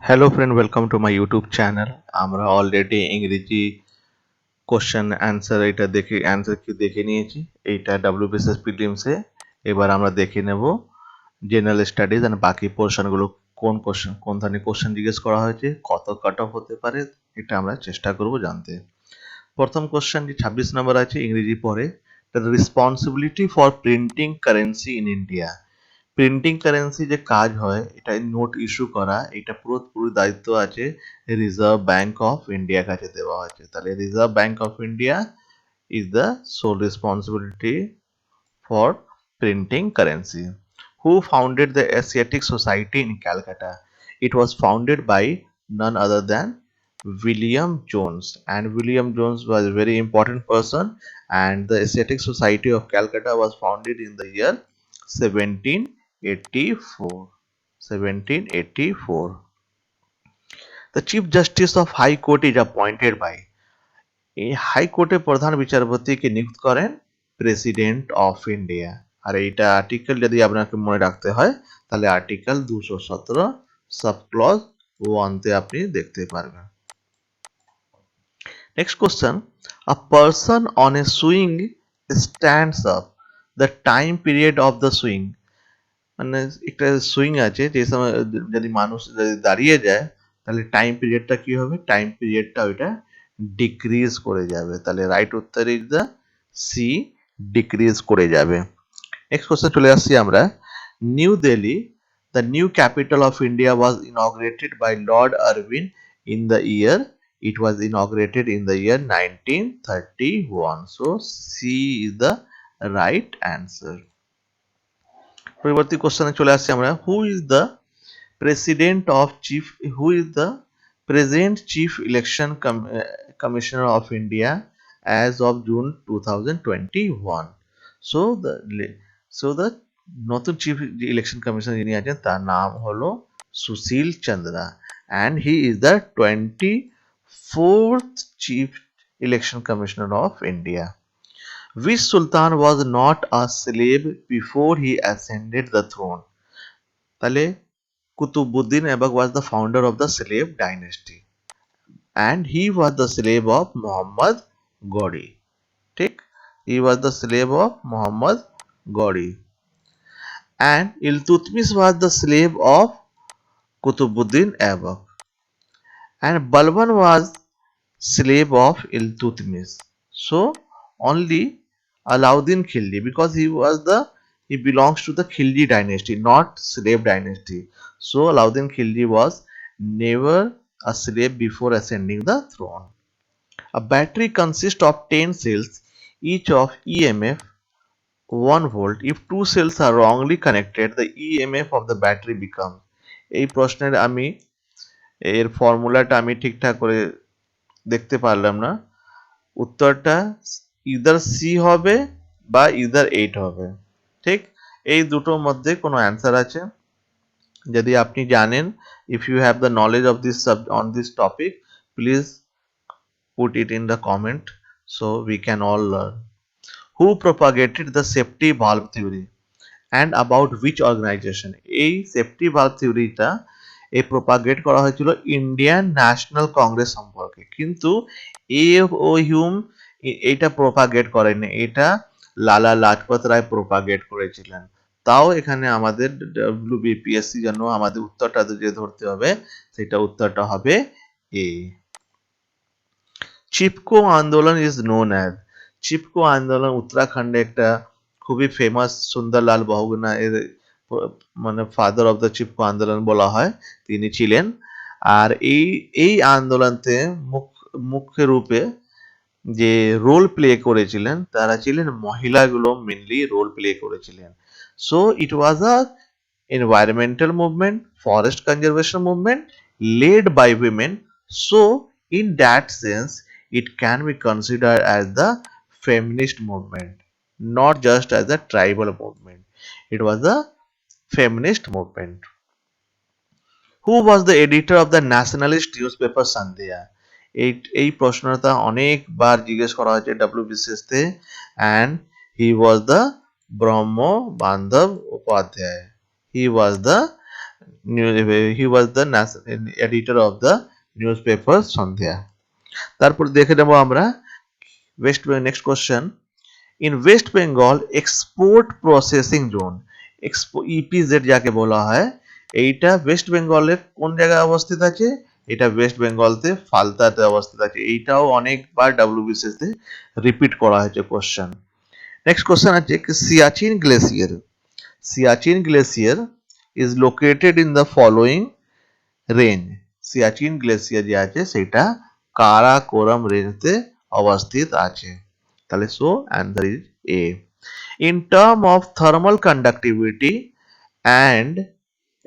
Hello friend, welcome to my YouTube channel. আমরা already ইংরেজি question answer কি দেখে নিয়েছি। এইটা ডাব্লিউবিসিএস প্রিলিমসে। এবার আমরা দেখে নেব জেনারেল স্টাডিজ অ্যান্ড বাকি পোর্শনগুলো, কোন ধরনের কোশ্চেন জিজ্ঞেস করা হয়েছে, কত কাট অফ হতে পারে, এটা আমরা চেষ্টা করব জানতে। প্রথম কোশ্চেন 26 নম্বর আছে ইংরেজি পড়ে, the responsibility for printing currency in India. Printing currency যে কাজ হয়, এটা নোট ইস্যু করা, এটা পুরোপুরি দায়িত্ব আছে রিজার্ভ ব্যাংক অফ ইন্ডিয়ার কাছে দেওয়া হয়েছে। তাহলে reserve bank of India is the sole responsibility for printing currency. Who founded the Asiatic Society in Calcutta? It was founded by none other than William Jones, and William Jones was a very important person, and the Asiatic Society of Calcutta was founded in the year 1784. 1784. The Chief Justice of High Court is appointed by, এই হাইকোর্টের প্রধান বিচারপতিকে নিযুক্ত করেন president of India. আর এইটা article যদি আপনাকে মনে রাখতে হয় তাহলে আর্টিকেল 217 সাব ক্লজ 1 আপনি দেখতে পারবেন। Next question, a person on a swing stands up, the time period of the swing. মানে একটা সুইং আছে, যে সময় যদি মানুষ যদি দাঁড়িয়ে যায় তাহলে টাইম পিরিয়ডটা কি হবে, টাইম পিরিয়ডটা ওইটা ডিক্রিজ করে যাবে। তাহলে রাইট উত্তর ইজ দ্য সি, ডিক্রিজ করে যাবে। নেক্সট কোশ্চেন চলে আসছি আমরা। New Delhi, the new capital of India was inaugurated by lord Irwin in the year, it was inaugurated in the year 1931. So C is the right answer. পরবর্তী কোশ্চেনে চলে আসছি আমরা। Who is the present chief election commissioner of India as of June 2021? So the নতুন chief election commissioner যিনি আছেন তার নাম হলো Sushil Chandra, and he is the 24th chief election commissioner of India. Which Sultan was not a slave before he ascended the throne? তাহলে Qutbuddin Aibak was the founder of the slave dynasty, and he was the slave of Muhammad Ghori. ঠিক, he was the slave of Muhammad Ghori, and Iltutmish was the slave of Qutbuddin Aibak, and Balban was slave of Iltutmish. So only Alauddin Khilji, because he belongs to the Khilji dynasty, not slave dynasty. So Alauddin Khilji was never a slave before ascending the throne. A battery consists of 10 cells, each of EMF 1 volt. If two cells are wrongly connected, the EMF of the battery becomes. এই প্রশ্নের এর ফর্মুলাটা আমি ঠিকঠাক করে দেখতে পারলাম না। উত্তরটা ইদার সি হবে বা ইদার 8 হবে। ঠিক, এই দুটোর মধ্যে কোনো অ্যান্সার আছে। যদি আপনি জানেন, if you have the knowledge of on this topic, please put it in the comment so we can all learn. Who propagated the safety valve theory and about which organization? এই safety valve থিওরিটা propagate করা হয়েছিল Indian national Congress সম্পর্কে, কিন্তু Hume এটা propagate করেনি, এটা Lala Lajpat Rai propagate করেছিলেন। তাও এখানে আমাদের ডব্লিউবিপিএসসি জন্য আমাদের উত্তরটা যে ধরতে হবে, সেটা উত্তরটা হবে এ। চিপকো আন্দোলন ইজ নোন অ্যাজ, চিপকো আন্দোলন উত্তরাখণ্ডে একটা খুবই ফেমাস, সুন্দরলাল বহুগুণা এর মানে ফাদার অফ দ্য চিপকো আন্দোলন বলা হয়, তিনি ছিলেন। আর এই আন্দোলনতে মুখ্য রূপে যে রোল প্লে করেছিলেন তারা ছিলেন মহিলাগুলো, মেনলি রোল প্লে করেছিলেন। So it was a environmental movement, forest conservation movement led by women. So in that sense it can be considered as the feminist movement, not just as a tribal movement. It was a feminist movement. Who was the editor of the nationalist newspaper Sandhya? এই প্রশ্নটা অনেকবার জিজ্ঞেস করা হয়েছে WBCS তে, and he was the ব্রহ্ম বান্ধব Upadhyay. He was the He was the editor of the newspaper Sandhya. তারপর দেখে নেব আমরা next question. In West Bengal export processing zone, EPZ যাকে বলা হয়, এইটা ওয়েস্ট বেঙ্গলের কোন জায়গায় অবস্থিত আছে? এটা ওয়েস্ট বেঙ্গলতে ফালতাতে অবস্থিত আছে। এইটাও অনেকবার ডাব্লিউবিসিএস তে রিপিট করা হয়েছে কোশ্চেন। নেক্সট কোশ্চেন আছে Siachen glacier. Siachen glacier is located in the following range. Siachen glacier যে আছে সেটা কারাকোরাম রেঞ্জতে অবস্থিত আছে। তাহলে so answer is a. In term of thermal conductivity and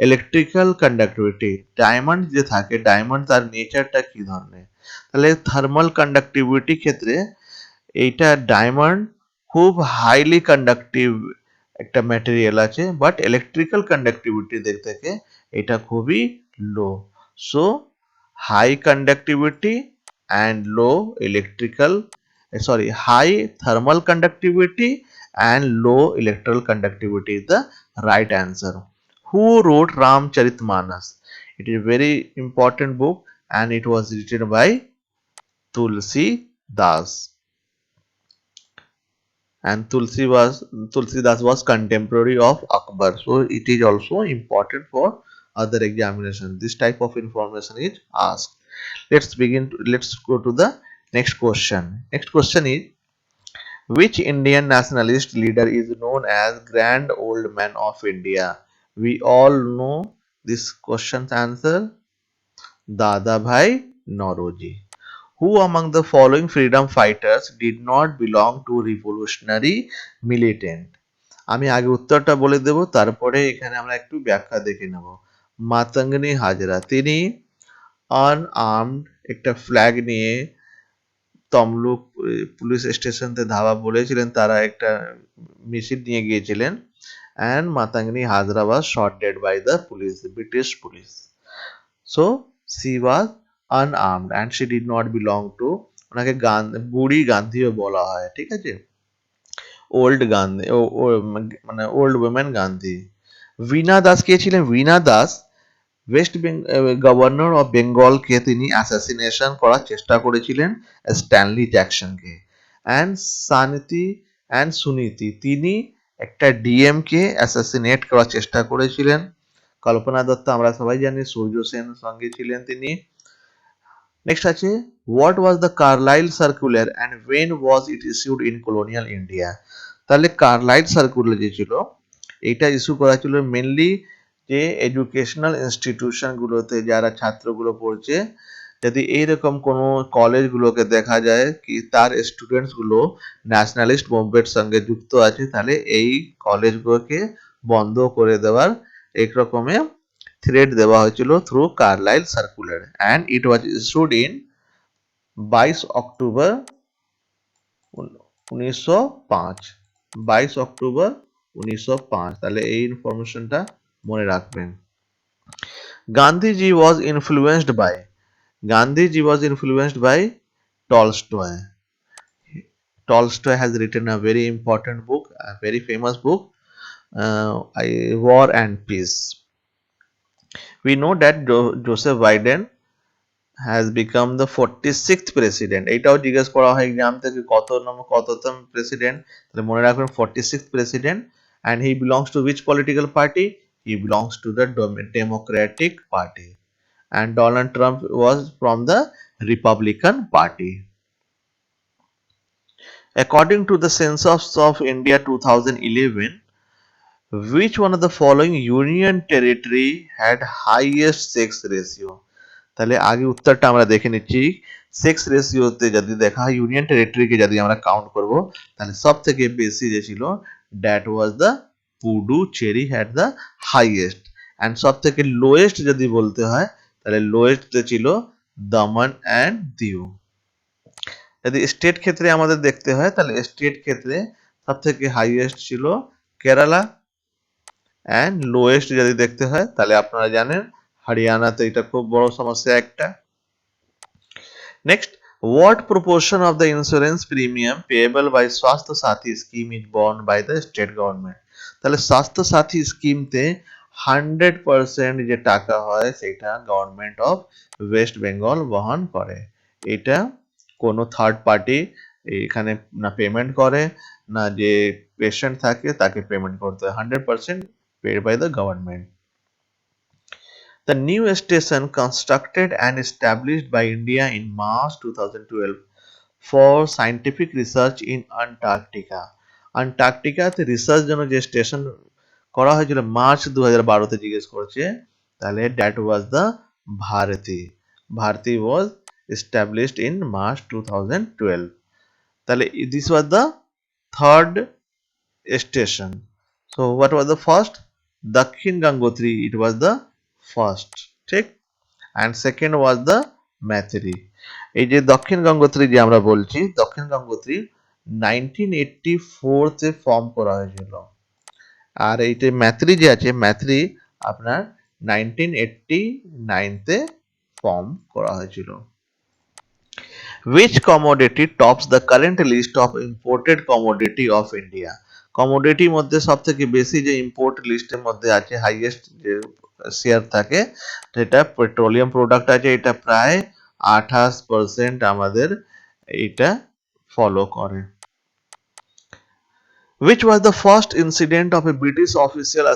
electrical conductivity, diamond যে থাকে, ডায়মন্ড তার নেচারটা কি ধরনের? তাহলে থার্মাল কন্ডাক্টিভিটি ক্ষেত্রে এইটা ডায়মন্ড খুব হাইলি কন্ডাক্টিভ একটা ম্যাটেরিয়াল আছে, বাট ইলেকট্রিক্যাল কন্ডাক্টিভিটি দিক থেকে এটা খুবই low. So high conductivity and low electrical, sorry, high thermal conductivity and low electrical conductivity is the right answer. Who wrote Ramcharitmanas? It is a very important book and it was written by Tulsi Das. And Tulsi Das was contemporary of Akbar, so it is also important for other examination. This type of information is asked. Let's go to the next question. Next question is, which Indian nationalist leader is known as Grand Old Man of India? We all know this question's answer. Dadabhai Nauroji. Who among the following freedom fighters did not belong to revolutionary militant? আমি আগে উত্তরটা বলে দেব, তারপরে এখানে আমরা একটু ব্যাখ্যা দেখে নেব। মাতঙ্গিনী হাজরা, তিনি আনআর্মড একটা ফ্ল্যাগ নিয়ে তমলুক পুলিশ স্টেশনতে ধাওয়া বলেছিলেন, তারা একটা মিছিল নিয়ে গিয়েছিলেন, and Matangini Hazra was shot dead by the police, British police. So she was unarmed and she did not belong to, ওনাকে বুড়ি গান্ধীও বলা হয়, ঠিক আছে, ওল্ড গান্ধী, মানে ওল্ড উইমেন গান্ধী। ভিনা দাস কে ছিলেন? ভিনা দাস ওয়েস্ট গভর্নর অফ বেঙ্গলকে তিনি অ্যাসাসিনেশন করার চেষ্টা করেছিলেন স্ট্যানলি জ্যাকসনকে। অ্যান্ড সানিতি অ্যান্ড সুনীতি, তিনি একটা ডিএমকে অ্যাসাসিনেট করার চেষ্টা করেছিলেন। কল্পনা দত্ত আমরা সবাই জানি, সূর্য সেন সঙ্গে ছিলেন তিনি। নেক্সট আছে, what was the Carlyle circular and when was it issued in colonial India? তাহলে কার্লাইল সার্কুলার যে ছিল, এইটা ইস্যু করা ছিল মেনলি যে এডুকেশনাল ইনস্টিটিউশনগুলোতে যারা ছাত্রগুলো পড়ছে, যদি এইরকম কোনো কলেজগুলোকে দেখা যায় কি তার স্টুডেন্টসগুলো ন্যাশনালিস্ট মুভমেন্টের সঙ্গে যুক্ত আছে, তাহলে এই কলেজগুলোকে বন্ধ করে দেওয়ার এক রকমের থ্রেট দেওয়া হয়েছিল through Carlyle circular, and it was issued in 22 October 1905। 22 October 1905, তাহলে এই ইনফরমেশনটা মনে রাখবেন। Gandhiji was influenced by Tolstoy. Tolstoy has written a very important book, a very famous book, War and Peace. We know that Joseph Biden has become the 46th president. এটাও জিজ্ঞেস করা হয় exam থেকে কততম প্রেসিডেন্ট, তাহলে মনে রাখবেন 46th president, and he belongs to which political party? He belongs to the Democratic Party, and Donald Trump was from the Republican Party. According to the Census of India 2011, which one of the following union territory had highest sex ratio? তাহলে আগে উত্তরটা আমরা দেখে নিচ্ছি। Sex রেশিওতে যদি দেখা হয়, union টেরিটরিকে যদি আমরা কাউন্ট করব, তাহলে সব থেকে বেশি যে ছিল that was the Puducherry had the highest, and সব থেকে লোয়েস্ট যদি বলতে হয় তাহলে লোয়েস্ট ছিল দমন অ্যান্ড দিউ। যদি স্টেট ক্ষেত্রে আমাদের দেখতে হয় তাহলে স্টেট ক্ষেত্রে সব থেকে হাইয়েস্ট ছিল কেরালা, অ্যান্ড লোয়েস্ট যদি দেখতে হয় তাহলে আপনারা জানেন হরিয়ানাতে, এটা খুব বড় সমস্যা একটা। Next, what proportion of the insurance premium payable by Swasthya Sathi scheme is borne by the state government? তাহলে স্বাস্থ্য সাথী স্কিমতে 100% যে টাকা হয় সেটা গভর্নমেন্ট অফ ওয়েস্ট বেঙ্গল বহন করে। এটা কোনো থার্ড পার্টি এখানে না পেমেন্ট করে, না যে পেশেন্ট থাকে তাকে পেমেন্ট করতে হয়, 100% paid by the government. The new station constructed and established by India in March 2012 for scientific research in Antarctica. আন্টার্কটিকাতে রিসার্চ জন্য যে স্টেশন করা হয়েছিল মার্চ 2012-তে জিজ্ঞেস করছে, তাহলে that was the Bharati. Bharati was established in March 2012. তাহলে this was the third station. So what was the first? Dakshin Gangotri, it was the first, ঠিক। and second was the Maithri. এই যে দক্ষিণ গঙ্গোত্রী যে আমরা বলছি, দক্ষিণ গঙ্গোত্রী 1984 তে ফর্ম করা হয়েছিল, আর এইটা ম্যাথ্রি যে আছে ম্যাথ্রি আপনার 1989 তে ফর্ম করা হয়েছিল। Which commodity tops the current list of imported commodity of India? Commodity মধ্যে সব থেকে বেশি যে ইম্পোর্ট লিস্টের মধ্যে আছে, হাইয়েস্ট যে শেয়ার থাকে সেটা পেট্রোলিয়াম প্রোডাক্ট আছে, এটা প্রায় 28% আমাদের এটা ফলো করে। Which was the first incident of a British official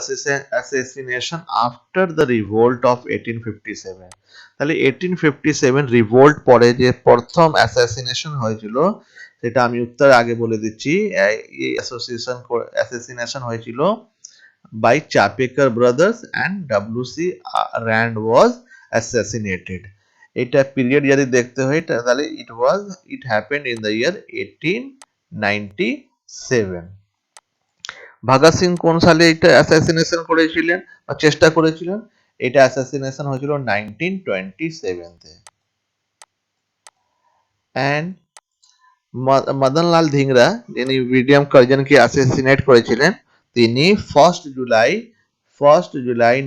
assassination after the revolt of 1857? তাহলে 1857 রিভোল্ট পরে যে প্রথম অ্যাসাসিনেশন হয়েছিল সেটা আমি উত্তর আগে বলে দিচ্ছি। এই অ্যাসাসিনেশন হয়েছিল by Chapekar brothers and W.C. Rand was assassinated. এটা পিরিয়ড যদি দেখতে হয় তাহলে it happened in the year 1897. ভাগৎ Singh কোন সালে এটা অ্যাসাসিনেশন করেছিলেন বা চেষ্টা করেছিলেন? এটা অ্যাসাসিনেশন হয়েছিল 1927 তে। and মদনলাল ধিংরা যিনি উইলিয়াম কার্জনকে অ্যাসাসিনেট করেছিলেন তিনি 1st জুলাই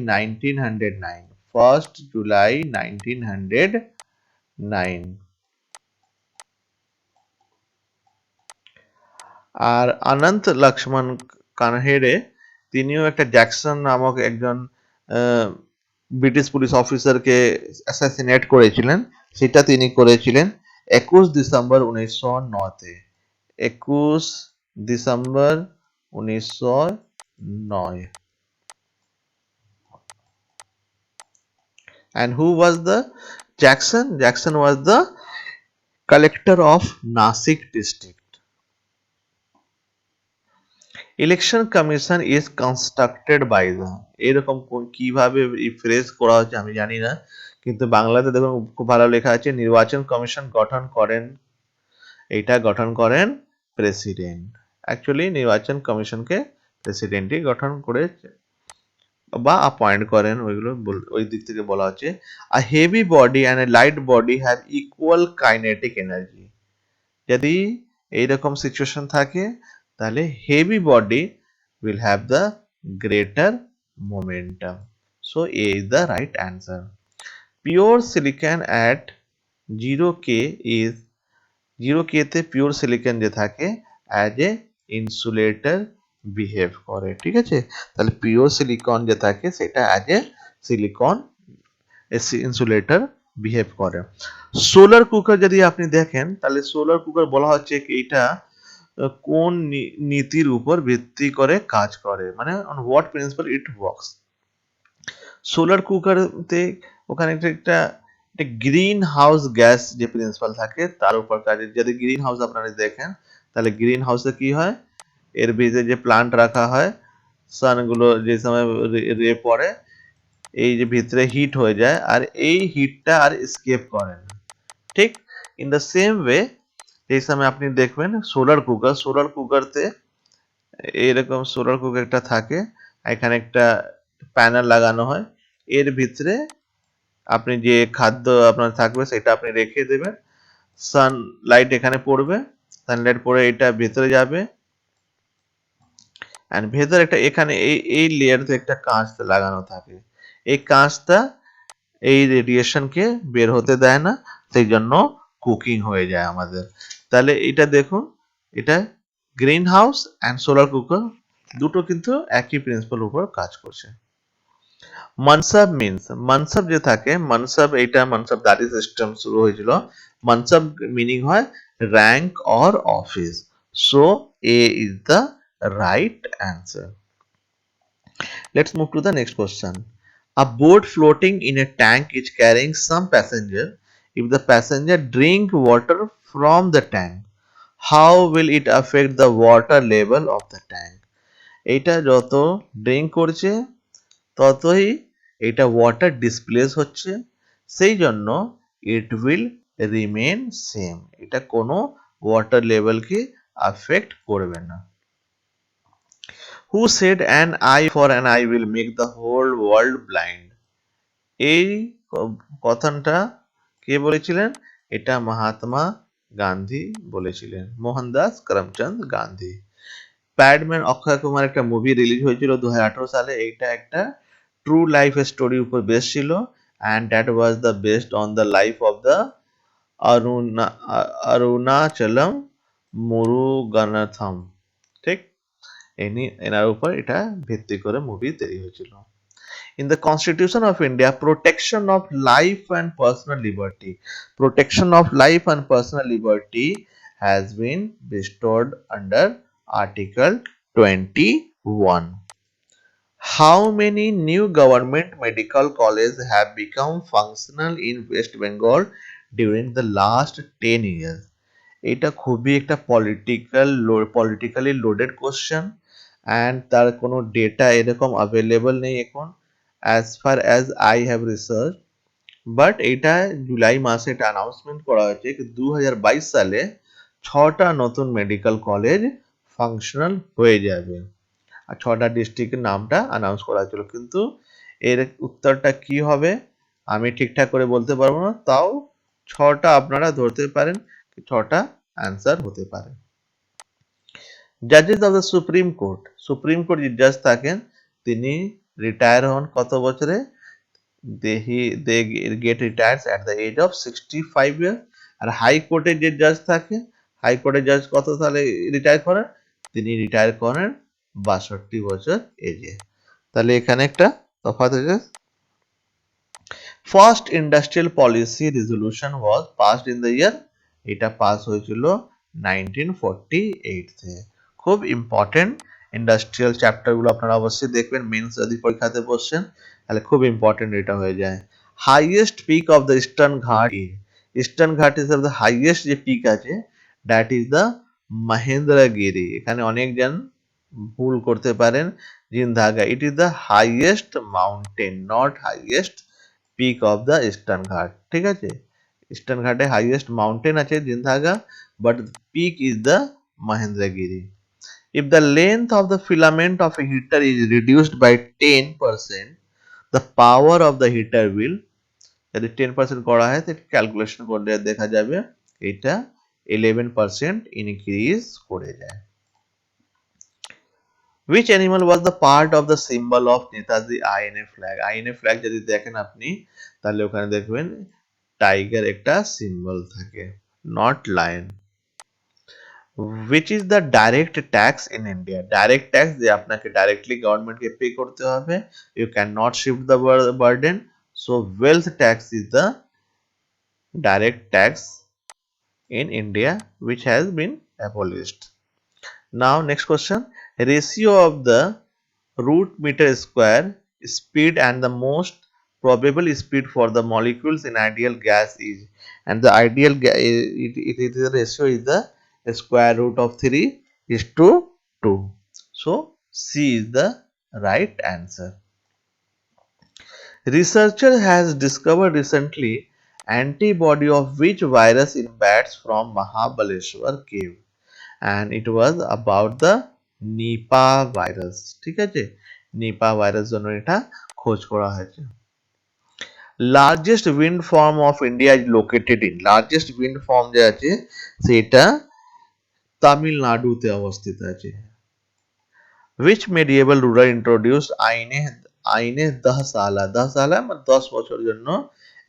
1909, 1st জুলাই 1909। আর অনন্ত লক্ষ্মণ কানহেরে তিনিও একটা জ্যাকসন নামক একজন ব্রিটিশ পুলিশ অফিসারকে অ্যাসাসিনেট করেছিলেন, সেটা তিনি করেছিলেন 21 ডিসেম্বর 1909 তে। 21 December 1909। And who was the Jackson? Jackson was the collector of Nasik district. Election commission is constructed by the, এরকম কিভাবে ফ্রেজ করা হচ্ছে আমি জানি না, কিন্তু বাংলাতে দেখুন খুব ভালো লেখা আছে, নির্বাচন কমিশন গঠন করেন, এইটা গঠন করেন প্রেসিডেন্ট। অ্যাকচুয়ালি নির্বাচন কমিশনকে প্রেসিডেন্টই গঠন করে বা অ্যাপয়েন্ট করেন, ওইগুলো ওই দিক থেকে বলা হচ্ছে। A heavy body and a light body have equal kinetic energy. যদি এইরকম সিচুয়েশন থাকে তাহলে heavy body will have the greater momentum. So A is the right answer. Pure silicon at 0K is 0K তে pure silicon যে থাকে as a insulator behave করে, ঠিক আছে। তাহলে পিওর সিলিকন যে থাকে সেটা as a silicon insulator behave করে। সোলার কুকার যদি আপনি দেখেন তাহলে সোলার কুকার বলা হচ্ছে এইটা কোন নীতির উপর ভিত্তি করে কাজ করে, মানে on what principle it works. Solar কুকারতে ওখানে একটা গ্রিন হাউস গ্যাস যে প্রিন্সিপাল থাকে তার উপর কাজে। যদি গ্রিন হাউস আপনারা দেখেন তাহলে গ্রিন হাউসে কি হয়, এর ভিতরে যে প্লান্ট রাখা হয়, সানগুলো যে সময় রে পড়ে এই যে ভিতরে হিট হয়ে যায় আর এই হিটটা আর এসকেপ করে না, ঠিক। ইন দ্য সেম ওয়ে এই সময় আপনি দেখবেন সোলার কুকারতে এরকম সোলার কুকার একটা থাকে, এখানে একটা প্যানেল লাগানো হয়, এর ভিতরে আপনি যে খাদ্য আপনার থাকবে সেটা আপনি রেখে দেবেন, সানলাইট এখানে পড়বে, সানলাইট পড়ে এটা ভেতরে যাবে, এন্ড ভেতরে একটা এখানে এই লেয়ারতে একটা কাঁচ লাগানো থাকে, এই কাঁচটা এই রেডিয়েশনকে বের হতে দেয় না, সেই জন্য কুকিং হয়ে যায় আমাদের। তাহলে এটা দেখুন, এটা green house and solar cooker দুটো কিন্তু একই প্রিন্সিপাল উপর কাজ করছে। মানসাব মিন্স মানসাব যে থাকে মানসাব এইটা মানসাবদারি সিস্টেম শুরু হয়েছিল মানসাব মিনিং হয় rank or office so A is the right answer let's move to the next question a boat floating in a tank is carrying some passenger if the passenger drink water from the tank how will it affect the water level of the tank এইটা যত drink করছে ততই এটা water displace হচ্ছে সেই জন্য it will remain same এটা কোনো ওয়াটার লেভেলকে আফেক্ট করবে না who said an eye for an eye will make the whole world blind এই কথাটা কে বলেছিলেন এটা মহাত্মা গান্ধী বলেছিলেন মোহনদাস করমচাঁদ গান্ধী প্যাডম্যান অক্ষয় কুমার একটা মুভি রিলিজ হয়েছিল 2018 সালে এইটা একটা ট্রু লাইফ স্টোরির উপর বেস ছিল and that was the based on the life of the Aruna Arunachalam Muruganantham ঠিক এনার উপর এটা ভিত্তি করে মুভি তৈরি হয়েছিল in the constitution of india protection of life and personal liberty protection of life and personal liberty has been bestowed under article 21 how many new government medical colleges have become functional in West Bengal during the last 10 years? এটা খুবই একটা politically loaded question and তার কোনো data এরকম available নেই এখন as far as I have research but এটা জুলাই মাসে এটা অ্যানাউন্সমেন্ট করা হয়েছে 2022 সালে 6টা নতুন মেডিকেল কলেজ ফাংশনাল হয়ে যাবে আর 6টা ডিস্ট্রিক্টের নামটা অ্যানাউন্স করা হয়েছিল কিন্তু এর উত্তরটা কি হবে আমি ঠিকঠাক করে বলতে পারবো না তাও 6টা আপনারা ধরতে পারেন 6টা অ্যান্সার হতে পারে জাজেস অফ দ্য সুপ্রিম কোর্ট যে জাজ থাকেন তিনি রিটায়ার হন কত বছরে they get retired at the age of 65 years আর হাই কোর্টের যে জাজ থাকেন হাই কোর্টের জাজ কত সালে রিটায়ার করেন তিনি রিটায়ার করেন 62 বছর এজে তাহলে এখানে একটা তফাৎ হয়েছে first industrial policy resolution was passed in the ইয়ার এটা পাস হয়েছিল 1948 তে খুব ইম্পর্টেন্ট ইন্ডাস্ট্রিয়াল চ্যাপ্টারগুলো আপনারা অবশ্যই দেখবেন মেন্স যদি পরীক্ষাতে বসছেন তাহলে খুব ইম্পর্টেন্ট এটা হয়ে যায় highest peak of the eastern Ghat is the highest যে পিক আছে দ্যাট ইজ দ্য মহেন্দ্রগিরি এখানে অনেকজন ভুল করতে পারেন Jindhagada it is the highest mountain not highest peak of the eastern Ghat ঠিক আছে ইস্টার্ন ঘাটে হাইয়েস্ট মাউন্টেন আছে Jindhagada but peak is the Mahendragiri if the length of the filament of a heater is reduced by 10% the power of the heater will যদি 10% করা হয় তো calculation করলে দেখা যাবে এটা 11% ইনক্রিজ করে যায় which animal was the part of the symbol of Netaji INA flag INA flag যদি দেখেন আপনি তাহলে ওখানে দেখবেন টাইগার একটা সিম্বল থাকে not lion which is the direct tax in India direct tax যে আপনাকে ডাইরেক্টলি গভর্নমেন্টকে পে করতে হবে you cannot shift the burden so wealth tax is the direct tax in India which has been abolished now next question ratio of the root meter square speed and the most probable speed for the molecules in ideal gas is and the ideal it is the ratio is the square root of 3 is to 2 so C is the right answer researcher has discovered recently antibody of which virus in bats from Mahabaleshwar cave and it was about the Nipah virus ঠিক আছে Nipah virus জন্য এটা খোঁজ করা হয়েছে largest wind farm of India is located in largest wind farm যে আছে সেটা তামিলনাড়ুতে অবস্থিত আছে which medieval ruler introduced আইনে দহ সালা মানে 10 বছর জন্য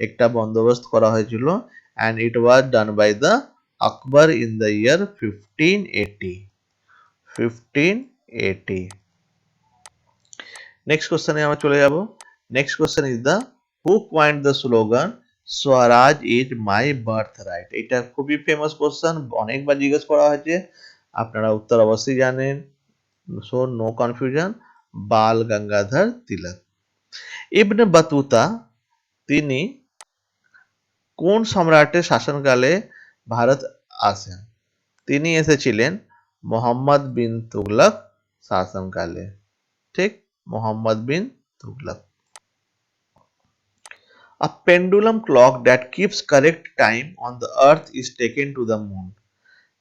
একটা বন্দোবস্ত করা হয়েছিল and it was done by the Akbar in the year 1580 next কোশ্চেনে আমরা চলে যাব next question is the who কয়েন্ড the slogan Swaraj is my birth right. এটা খুবই ফেমাস কোশ্চেন, অনেকবার জিজ্ঞেস করা হয়েছে, আপনারা উত্তর অবশ্যই জানেন। সো নো কনফিউশন, বাল গঙ্গাধর তিলক। ইবনে বাতুতা তিনি কোন সম্রাটের শাসনকালে ভারত আসেন? তিনি এসেছিলেন মোহাম্মদ বিন তুগলক শাসনকালে। ঠিক, Mohammad bin Tughlaq. A pendulum clock that keeps correct time on the earth is taken to the moon.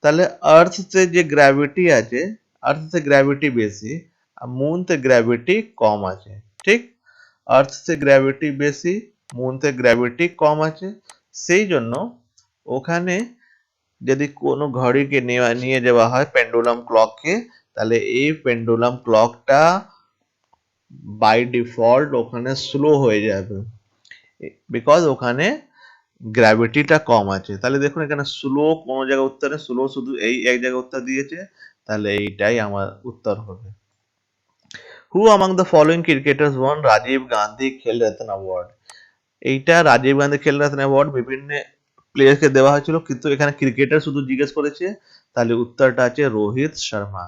তাহলে আর্থতে যে গ্র্যাভিটি আছে, আর্থতে গ্র্যাভিটি বেশি আর মুনতে গ্র্যাভিটি কম আছে। ঠিক, আর্থতে গ্র্যাভিটি বেশি, মুনতে গ্র্যাভিটি কম আছে। সেই জন্য ওখানে যদি কোনো ঘড়িকে নিয়ে যাওয়া হয় পেন্ডুলাম ক্লককে, তাহলে এই পেন্ডুলাম ক্লকটা বাই ডিফল্ট ওখানে স্লো হয়ে যাবে, বিকজ ওখানে গ্র্যাভিটিটা কম আছে। তাহলে দেখুন এখানে স্লো কোনো জায়গায় উত্তর নেই, স্লো শুধু এই এক জায়গায় উত্তর দিয়েছে, তাহলে এইটাই আমার উত্তর হবে। হু among the following cricketers won Rajib Gandhi খেল রত্ন অ্যাওয়ার্ড? এইটা রাজীব গান্ধী খেল রত্ন অ্যাওয়ার্ড বিভিন্ন প্লেয়ারকে দেওয়া হয়েছিল, কিন্তু এখানে ক্রিকেটার শুধু জিজ্ঞেস করেছে, তাহলে উত্তরটা আছে রোহিত শর্মা।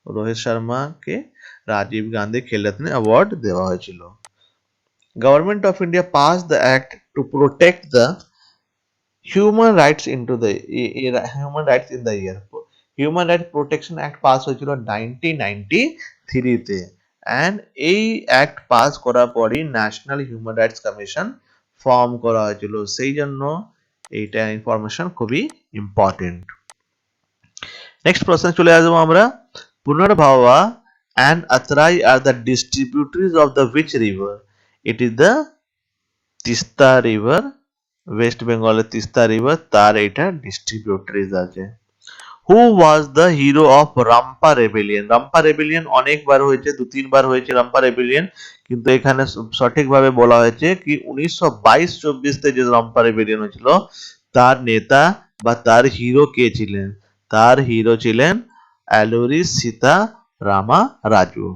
রোহিত শর্মাকে রাজীব গান্ধী খেল রত্ন অ্যাওয়ার্ড দেওয়া হয়েছিল। Government of India pass the act to protect the human rights into the human rights in the year. Human rights protection act pass হয়েছিল 1993-তে, অ্যান্ড এই অ্যাক্ট পাস করার পরই national human rights commission form করা হয়েছিল। সেই জন্য এইটা information খুবই ইম্পর্টেন্ট। নেক্সট প্রশ্নে চলে আসবো আমরা। Punarbhaba and Atrai are the distributaries of the which river? It is the Teesta river. West বেঙ্গলের তিস্তা রিভার, তার এটা ডিস্ট্রিবিউটরিজ আছে। Who was the hero of Rampa rebellion? Rampa rebellion অনেকবার হয়েছে, 2-3 বার হয়েছে রাম্পা রেবেলিয়ন, কিন্তু এখানে সঠিকভাবে বলা হয়েছে কি 1922-24 যে রাম্পা রেবেলিয়ন হয়েছিল, তার নেতা বা তার হিরো কে ছিলেন? তার হিরো ছিলেন অ্যালোরি সীতা রামা Raju.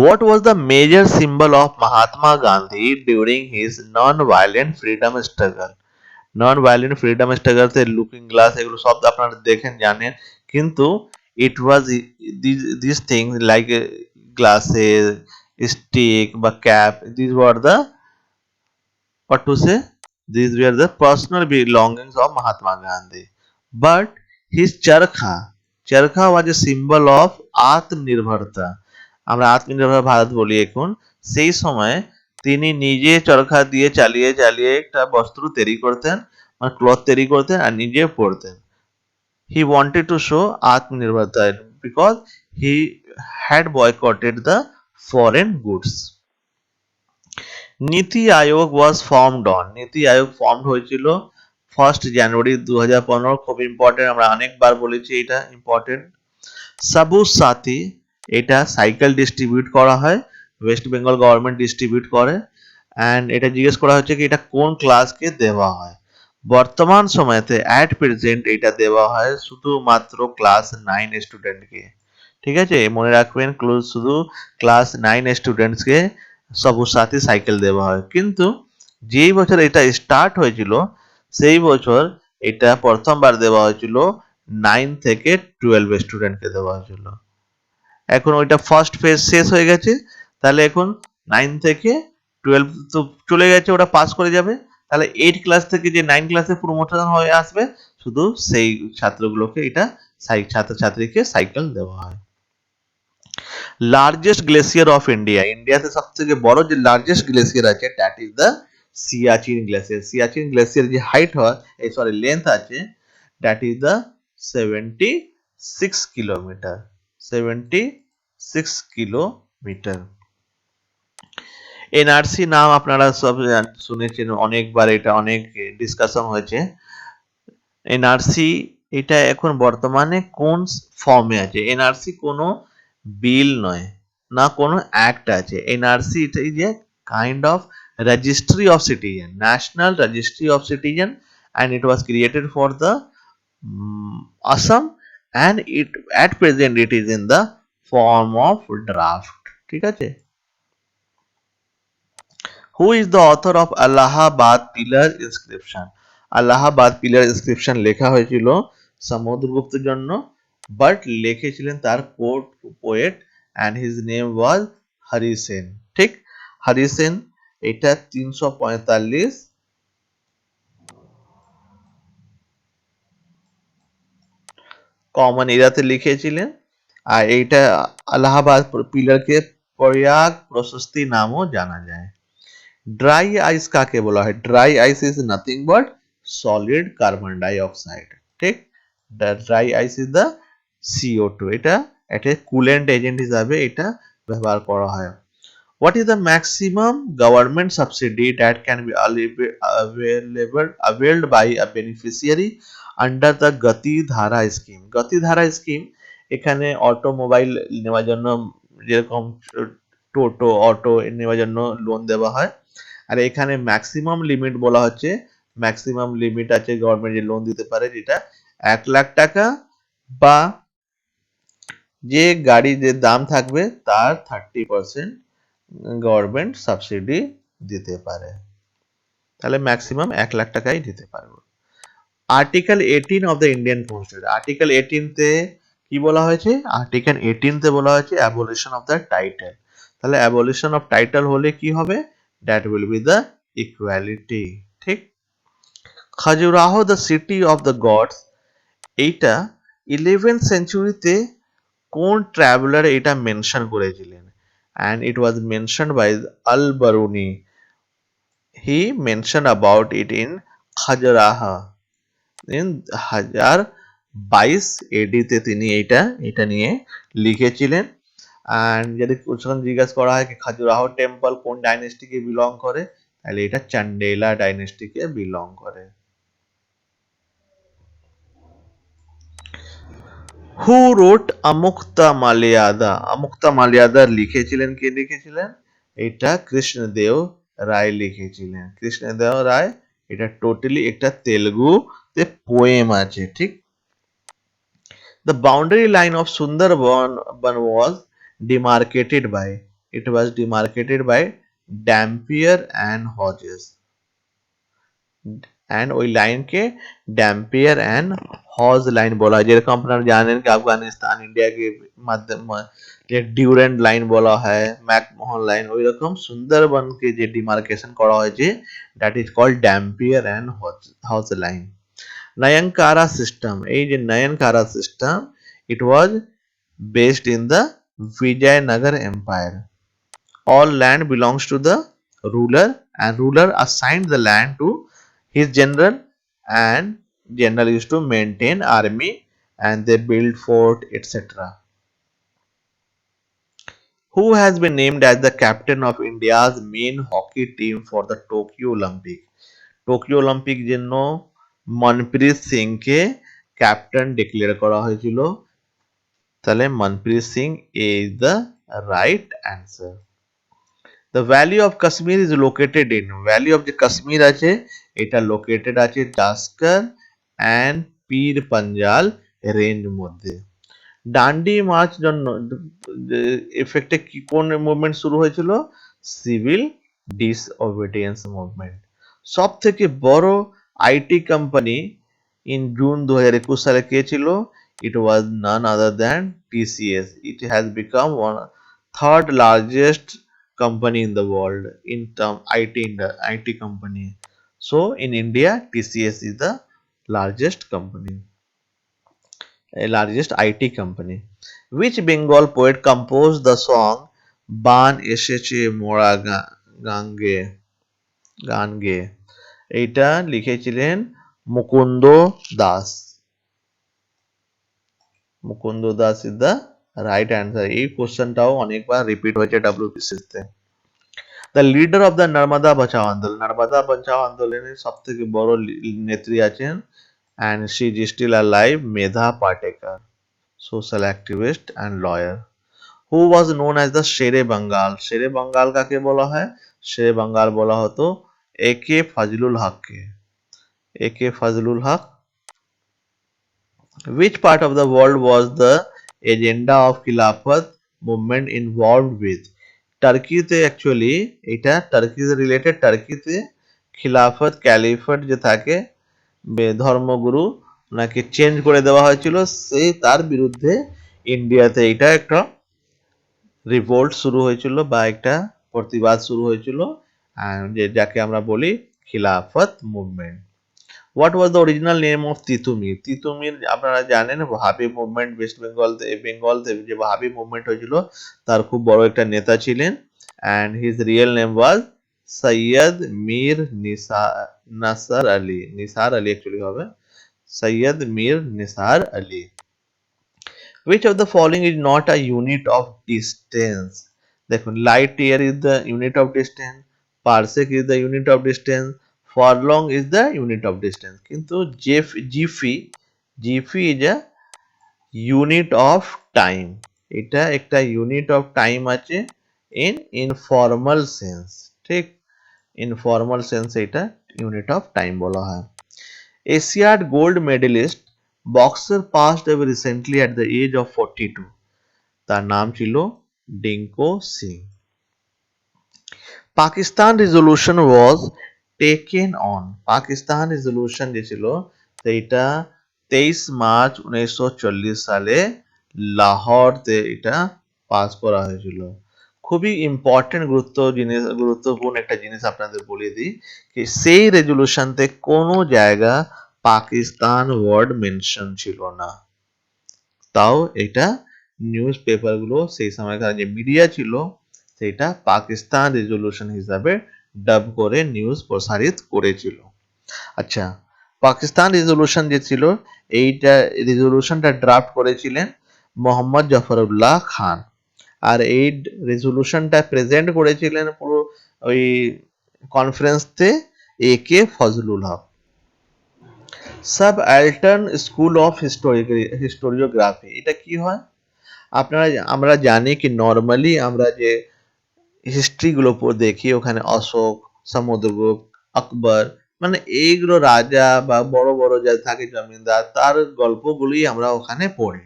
What was the major symbol of Mahatma Gandhi during his non-violent freedom struggle? Non violent freedom স্ট্রাগলতে লুকিং গ্লাস এগুলো সব আপনারা দেখেন জানেন, কিন্তু it was this things like glasses, stick বা cap, this were the what to say, these were the personal belongings of Mahatma Gandhi. But his charkha was a symbol of আত্মনির্ভরতা। আমরা আত্মনির্ভর ভারত বলি এখন। সেই সময় তিনি নিজে চরখা দিয়ে চালিয়ে চালিয়ে একটা বস্ত্র তৈরি করতেন, মানে ক্লথ তৈরি করতেন আর নিজে পরতেন। He wanted to show আত্মনির্ভরতা because he had boycotted the foreign goods. নীতি আয়োগ ওয়াজ ফর্মড অন? নীতি আয়োগ ফর্মড হয়েছিল 1 জানুয়ারি 2015। খুব ইম্পর্টেন্ট, আমরা অনেকবার বলেছি এটা ইম্পর্টেন্ট। সবুজ সাথী এটা সাইকেল ডিস্ট্রিবিউট করা হয়, ওয়েস্ট বেঙ্গল গভর্নমেন্ট ডিস্ট্রিবিউট করে, অ্যান্ড এটা জিজ্ঞেস করা হচ্ছে কি এটা কোন ক্লাসকে দেওয়া হয়? বর্তমান সময়তে অ্যাট প্রেজেন্ট এটা দেওয়া হয় শুধুমাত্র ক্লাস 9 স্টুডেন্টকে। ঠিক আছে, মনে রাখবেন শুধু ক্লাস 9 স্টুডেন্টসকে সবুজ সাথী সাইকেল দেওয়া হয়, কিন্তু যেই বছর এটা স্টার্ট হয়েছিল সেই বছর এটা প্রথমবার দেওয়া হয়েছিল 9 থেকে 12 স্টুডেন্টকে দেওয়া হয়েছিল। এখন ওইটা ফার্স্ট ফেজ শেষ হয়ে গেছে, তাহলে এখন 9 থেকে 12 তো চলে গেছে, ওটা পাস করে যাবে। তাহলে 8 ক্লাস থেকে যে 9 ক্লাসে প্রমোশন হয়ে আসবে, শুধু সেই ছাত্রগুলোকে এটা ছাত্রছাত্রীকে সাইকেল দেওয়া হয়। Largest glacier of India? ইন্ডিয়াতে সব থেকে বড় যে লার্জেস্ট গ্লেসিয়ার আছে that is the Siachen glacier. Siachen glacier যে হাইট হয়, এই সরি লেন্থ আছে, that is the 76 kilometre. 76 kilometre. NRC নাম আপনারা সব শুনেছেন অনেকবার, এটা অনেক ডিসকাশন হয়েছে। এনআরসি এটা এখন বর্তমানে কোন ফর্মে আছে? এনআরসি কোনো বিল নয়, না কোনো অ্যাক্ট আছে। এনআরসি এটা is a kind of registry of citizen, national registry of citizen, and it was created for the Assam, and it at present it is in the form of draft. ঠিক আছে। Who is the author of Allahabad pillar inscription? Allahabad pillar inscription লেখা হয়েছিল সমুদ্রগুপ্তের জন্য, but লিখেছিলেন তার court poet and his name was Hari Sen. ঠিক, হরি সেন। এটা 345 কমন এরাতে লিখেছিলেন। আর এইটা আলাহাবাদ পিলারকে প্রয়াগ প্রশস্তি নামও জানা যায়। ড্রাই আইস কাকে বলা হয়? Dry ice is nothing but solid carbon dioxide. ঠিক, dry ice is the CO2। এটা একটা কুলেন্ট এজেন্ট হিসাবে এটা ব্যবহার করা হয়। What is the maximum government subsidy that can be availed by a beneficiary under the Gati Dhara scheme? Gati Dhara scheme এখানে automobile নেওয়ার জন্য, যেরকম টোটো অটো নেওয়ার জন্য লোন দেওয়া হয়। আর এখানে ম্যাক্সিমাম লিমিট বলা হচ্ছে, ম্যাক্সিমাম লিমিট আছে গভর্নমেন্ট যে লোন দিতে পারে, যেটা 1,00,000 টাকা বা যে গাড়ি যে দাম থাকবে তার 30% গভর্নমেন্ট সাবসিডি দিতে পারে। তাহলে ম্যাক্সিমাম 1,00,000 টাকাই দিতে পারবে। Article 18 of the Indian constitution, article 18 তে কি বলা হয়েছে? আর্টিকেল 18 তে বলা হয়েছে অ্যাবলিশন অফ দ্য টাইটেল। তাহলে অ্যাবলিশন অফ টাইটেল হলে কি হবে? That will be the equality. ঠিক, Khajuraho the city of the gods, এইটা 11th সেঞ্চুরিতে কোন ট্রাভেলার এটা মেনশন করেছিলেন? and it was mentioned by Al-Baruni. He mentioned about it in Khajuraho in 1022 AD তে তিনি এটা নিয়ে লিখেছিলেন। and যদি কোশ্চেন জিজ্ঞাসা করা হয় কি খাজুরাহো টেম্পল কোন ডাইনেস্টিকে বিলং করে, তাহলে এটা চান্ডেলা ডাইনেস্টিকে বিলং করে। হু রোট আমুক্তা মালিয়াদা? আমুক্তা মালিয়াদা লিখেছিলেন, কে লিখেছিলেন? এটা কৃষ্ণদেব রায় লিখেছিলেন। কৃষ্ণদেব রায়, এটা টোটালি একটা তেলুগু তে পোয়েম আছে। ঠিক, the boundary line of Sundarban was demarcated by, it was demarcated by Dampier and Hodges, and ওই লাইনকে ড্যাম্পিয়ার অ্যান্ড হজ লাইন বলা হয়। যেরকম আপনারা জানেন কি আফগানিস্তান ইন্ডিয়াকে মাধ্যম যে ডিউরেন্ট লাইন বলা হয়, ম্যাকমোহন লাইন, ওই রকম সুন্দরবনকে যে ডিমার্কেশন করা হয়েছে that is called Dampier and Hodge line. Nayankara system, এই যে Nayankara system, it was based in the Vijayanagar empire. all land belongs to the ruler and ruler assigned the land to his general, and general used to maintain army and they build fort etc. Who has been named as the captain of India's main hockey team for the Tokyo Olympic? Tokyo Olympic জন্য মনপ্রীত সিং কে captain declare করা হয়েছিল। তাহলে Manpreet Singh is the right answer. The valley of Kashmir is located in, valley of the Kashmir আছে এটা located আছে Zanskar and পীর Panjal range মধ্যে। ডান্ডি March জন্য এফেক্টে কি কোন মুভমেন্ট শুরু হয়েছিল? Civil disobedience movement. সব থেকে বড় আইটি কোম্পানি ইন জুন 2021 সালে কে ছিল? It was none other than TCS. It has become one third largest company in the world in term IT company. So in India, TCS is the largest company, a largest IT company. Which Bengal poet composed the song Ban Esheche Mora Gange Gange? এটা লিখেছিলেন Mukunda Das. Mukunda Das is the right answer. এই কোশ্চেনটাও অনেকবার repeat হয়েছে WBCS তে। The leader of the Narmada Bachao Andolan, Narmada বাঁচাও আন্দোলনের সব থেকে বড় নেত্রী আছেন and she is still alive, Medha Patekar, social activist and lawyer. Who was known as the Shere Bengal? Shere Bengal কাকে বলা হয়? Shere Bengal বলা হতো AK ফজলুল হককে। AK Fazlul Huq. Which part of the world was the agenda of Khilafat movement involved with? টার্কিতে actually এটা টার্কিতে related. টার্কিতে খিলাফত ক্যালিফেট যে থাকে ধর্মগুরু নাকি চেঞ্জ করে দেওয়া হয়েছিল, সেই তার বিরুদ্ধে ইন্ডিয়াতে এটা একটা রিভোল্ট শুরু হয়েছিল বা একটা প্রতিবাদ শুরু হয়েছিল, যে যাকে আমরা বলি খিলাফত movement. What was the original name of Titumir? Titumir আপনারা জানেন ওয়াহাবি মুভমেন্ট, ওয়েস্ট বেঙ্গল যে ওয়াহাবি মুভমেন্ট হয়েছিল তার খুব বড় একটা নেতা ছিলেন, and his real name was Syed Mir নাসার আলী। নিসার আলী অ্যাকচুয়ালি হবে Syed Mir Nisar Ali. Which of the following is not a unit of distance? দেখুন, light year is the unit of distance, parsec is the unit of distance, furlong is the unit of distance. কিন্তু jiffy is a unit of time. এটা একটা unit of time আছে in informal sense, ঠিক? informal sense এটা unit of time বলা হয়। Asiad gold medalist boxer passed away recently at the age of 42. তার নাম ছিল Dinko Singh. Pakistan resolution was taken on. Pakistan resolution যে ছিল সেইটা 23 মার্চ 1940 সালে লাহোরতে এটা পাস করা হয়েছিল। খুবই ইম্পর্টেন্ট গুরুত্বপূর্ণ একটা জিনিস আপনাদের বলে দিই, যে সেই রেজলিউশনতে কোনো জায়গা পাকিস্তান ওয়ার্ড মেনশন ছিল না। তাও এটা নিউজ পেপারগুলো সেই সময়কার যে মিডিয়া ছিল সেটা পাকিস্তান রেজলিউশন হিসাবে ডাব করে নিউজ প্রসারিত করেছিল। আচ্ছা, পাকিস্তান রেজলিউশন যে ছিল এইটা রেজলিউশনটা ড্রাফট করেছিলেন মোহাম্মদ জাফরুল্লাহ খান, আর এই রেজলিউশনটা প্রেজেন্ট করেছিলেন পুরো ওই কনফারেন্সতে AK Fazlul Huq. Subaltern school of historiography এটা কি হয়? আমরা জানি কি নর্মালি আমরা যে হিস্ট্রিগুলো দেখি ওখানে অশোক, সমুদ্রগুপ্ত, আকবর, মানে এইগুলো রাজা বা বড় বড় যা থাকে জমিদার তার গল্পগুলোই আমরা ওখানে পড়ি।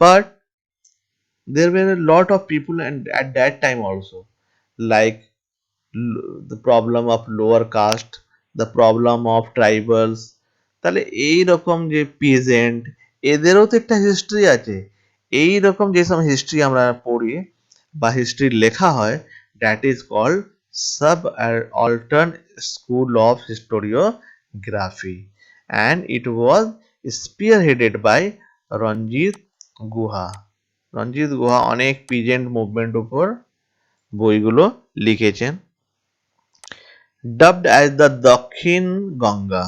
But there were a lot of people and at that time also, like the problem of lower caste, the problem of tribals, তাহলে এই রকম যে পিজেন্ট এদেরও তো একটা হিস্ট্রি আছে। এই রকম যেসব হিস্ট্রি আমরা পড়ি বা হিস্ট্রি লেখা হয়, that is called subaltern school of historiography, and it was spearheaded by Ranajit Guha. Ranajit গুহা অনেক পিজেন্ট মুভমেন্ট উপর বইগুলো লিখেছেন। ডাবড অ্যাজ দ্য দক্ষিণ গঙ্গা।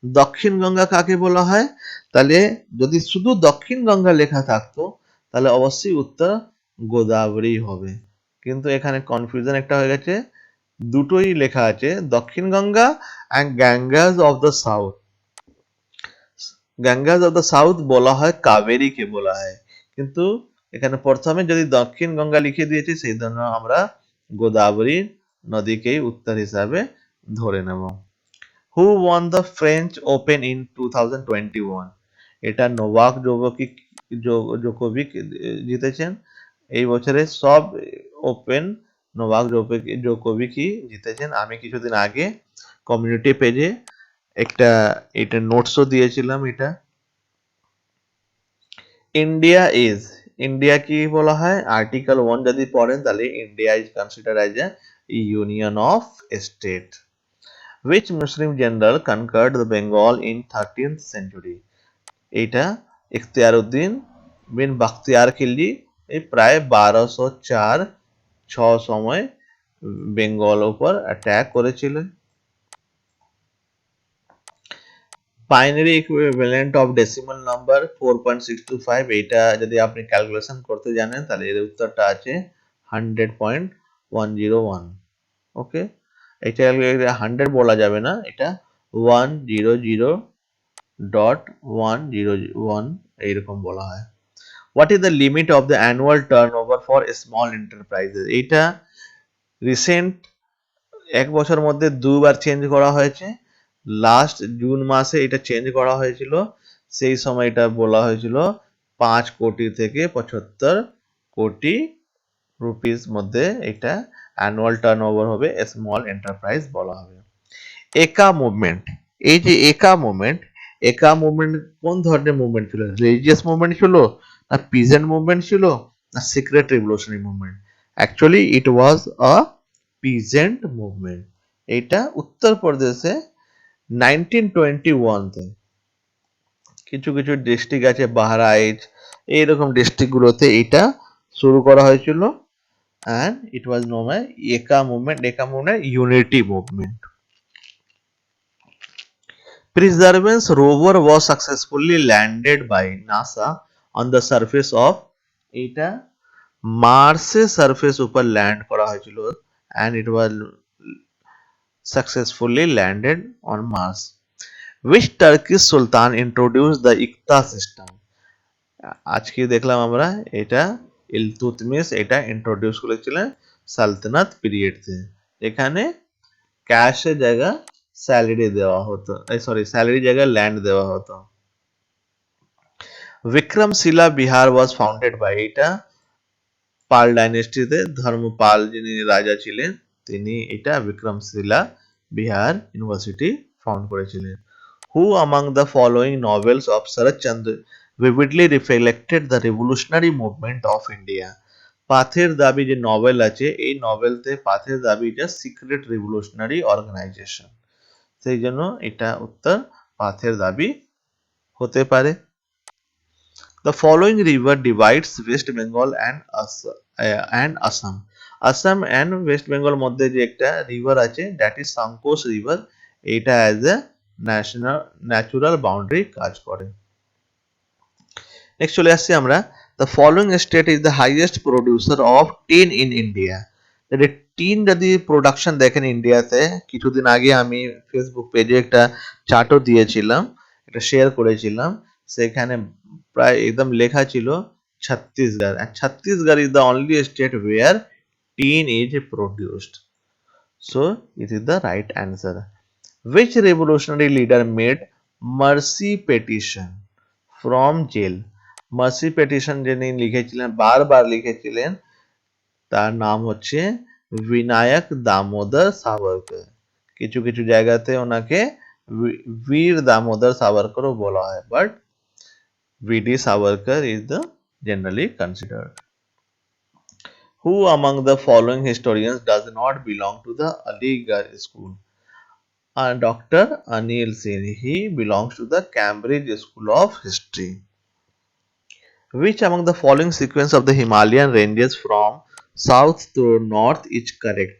দক্ষিণ গঙ্গা কাকে বলা হয়? তাহলে যদি শুধু দক্ষিণ গঙ্গা লেখা থাকতো তাহলে অবশ্যই উত্তর গোদাবরী হবে, কিন্তু এখানে কনফিউশন একটা হয়ে গেছে, দুটোই লেখা আছে Dakshin Ganga and Ganges of the south. Ganges of the south বলা হয় কাবেরীকে বলা হয়, কিন্তু এখানে প্রথমে যদি দক্ষিণ গঙ্গা লিখে দিয়েছে সেই জন্য আমরা গোদাবরী নদীকেই উত্তর হিসাবে ধরে নেব। Who won the French Open in 2021? এটা নোভাক জোকোভিক জিতেছেন। এই বছরে সব ওপেন নোভাক জোকোভিকই জিতেছেন। আমি কিছুদিন আগে কমিউনিটি পেজে এটা নোটসও দিয়েছিলাম। এটা ইন্ডিয়া কি বলা হয়? আর্টিকেল 1 যদি পড়েন তাহলে India is considered as a union of state. Which Muslim general conquered the Bengal in 13th century? এটা ইখতিয়ারউদ্দিন বিন বাখতিয়ার খিলজি এই প্রায় 1204 সময় বেঙ্গল উপর অ্যাটাক করেছিলেন। Binary equivalent of decimal number 4.625, এটা যদি আপনি ক্যালকুলেশন করতে জানেন তাহলে এর উত্তরটা আছে 100.101। ওকে, এটা 100 বলা যাবে না, এটা 100.101 এইরকম বলা হয়। What is the limit of the annual turn over for small enterprises? এইটা রিসেন্ট এক বছর মধ্যে দুবার চেঞ্জ করা হয়েছে। লাস্ট জুন মাসে এটা চেঞ্জ করা হয়েছিল, সেই সময় এটা বলা হয়েছিল 5 কোটি থেকে 75 কোটি রুপিস মধ্যে এটা অ্যানুয়াল টার্নওভার হবে, স্মল এন্টারপ্রাইজ বলা হবে। একা মুভমেন্ট, এই যে একা মুভমেন্ট কোন ধরনের মুভমেন্ট ছিল? রিলিজিয়াস মুভমেন্ট ছিল, না পিজেন্ট মুভমেন্ট ছিল, না secret revolutionary movement? Actually it was a peasant movement. এটা উত্তরপ্রদেশে 1921-তে কিছু কিছু ডিস্ট্রিক্ট আছে, বাহরাইচ এইরকম ডিস্ট্রিক্ট গুলোতে এটা শুরু করা হয়েছিল। And it was known as Eka movement unity movement. Perseverance rover was successfully landed by NASA on the surface of, এটা মার্সের সারফেস উপর ল্যান্ড করা হয়েছিল, and it was successfully landed on Mars. Which Turkish Sultan introduced the iqta system? আজকে দেখলাম আমরা এটা ইলতুৎমিশ এটা introduce করেছিলেন সালতানাত পিরিয়ডতে। এখানে ক্যাশের জায়গা স্যালারি দেওয়া হতো, স্যালারি জায়গায় ল্যান্ড দেওয়া হতো। Vikramshila Vihara was founded by, এটা পাল ডাইনেস্টিতে ধর্মপাল যিনি রাজা ছিলেন তিনি এটা বিক্রমশিলা বিহার ইউনিভার্সিটি ফাউন্ড করেছিলেন। হু among the following novels of Sarathchandra vividly reflected the revolutionary movement of India? পাথের দাবি যে নভেল আছে, এই নভেলতে পাথের দাবিটা সিক্রেট রিভলিউশনারি অর্গানাইজেশন, সেই জন্য এটা উত্তর পাথের দাবি হতে পারে। The following river divides West Bengal and Assam. Assam and West Bengal মধ্যে যে একটা রিভার আছে, দ্যাট ইজ সাঙ্কোস রিভার, এটা অ্যাজ এ ন্যাচুরাল বাউন্ডারি কাজ করে। নেক্সট চলে আসছি আমরা, the following state is the highest producer of tin in India. Tin যদি প্রোডাকশন দেখেন ইন্ডিয়াতে, কিছুদিন আগে আমি ফেসবুক পেজে একটা চার্টও দিয়েছিলাম, এটা শেয়ার করেছিলাম, সেখানে প্রায় একদম লেখা ছিল Chhattisgarh, and Chhattisgarh is the only state where tin is produced. So it is the right answer. Which revolutionary leader made mercy petition from jail? mercy petition যিনি লিখেছিলেন, বারবার লিখেছিলেন, তার নাম হচ্ছে বিনায়ক দামোদর সাভারকর। কিছু কিছু জায়গাতে ওনাকে বীর দামোদর সাভারকরও বলা হয়, but VD Savarkar is the generally considered. Who among the following historians does not belong to the Aligarh school? Dr. Anil Singh. He belongs to the Cambridge School of History. Which among the following sequence of the Himalayan ranges from south to north is correct?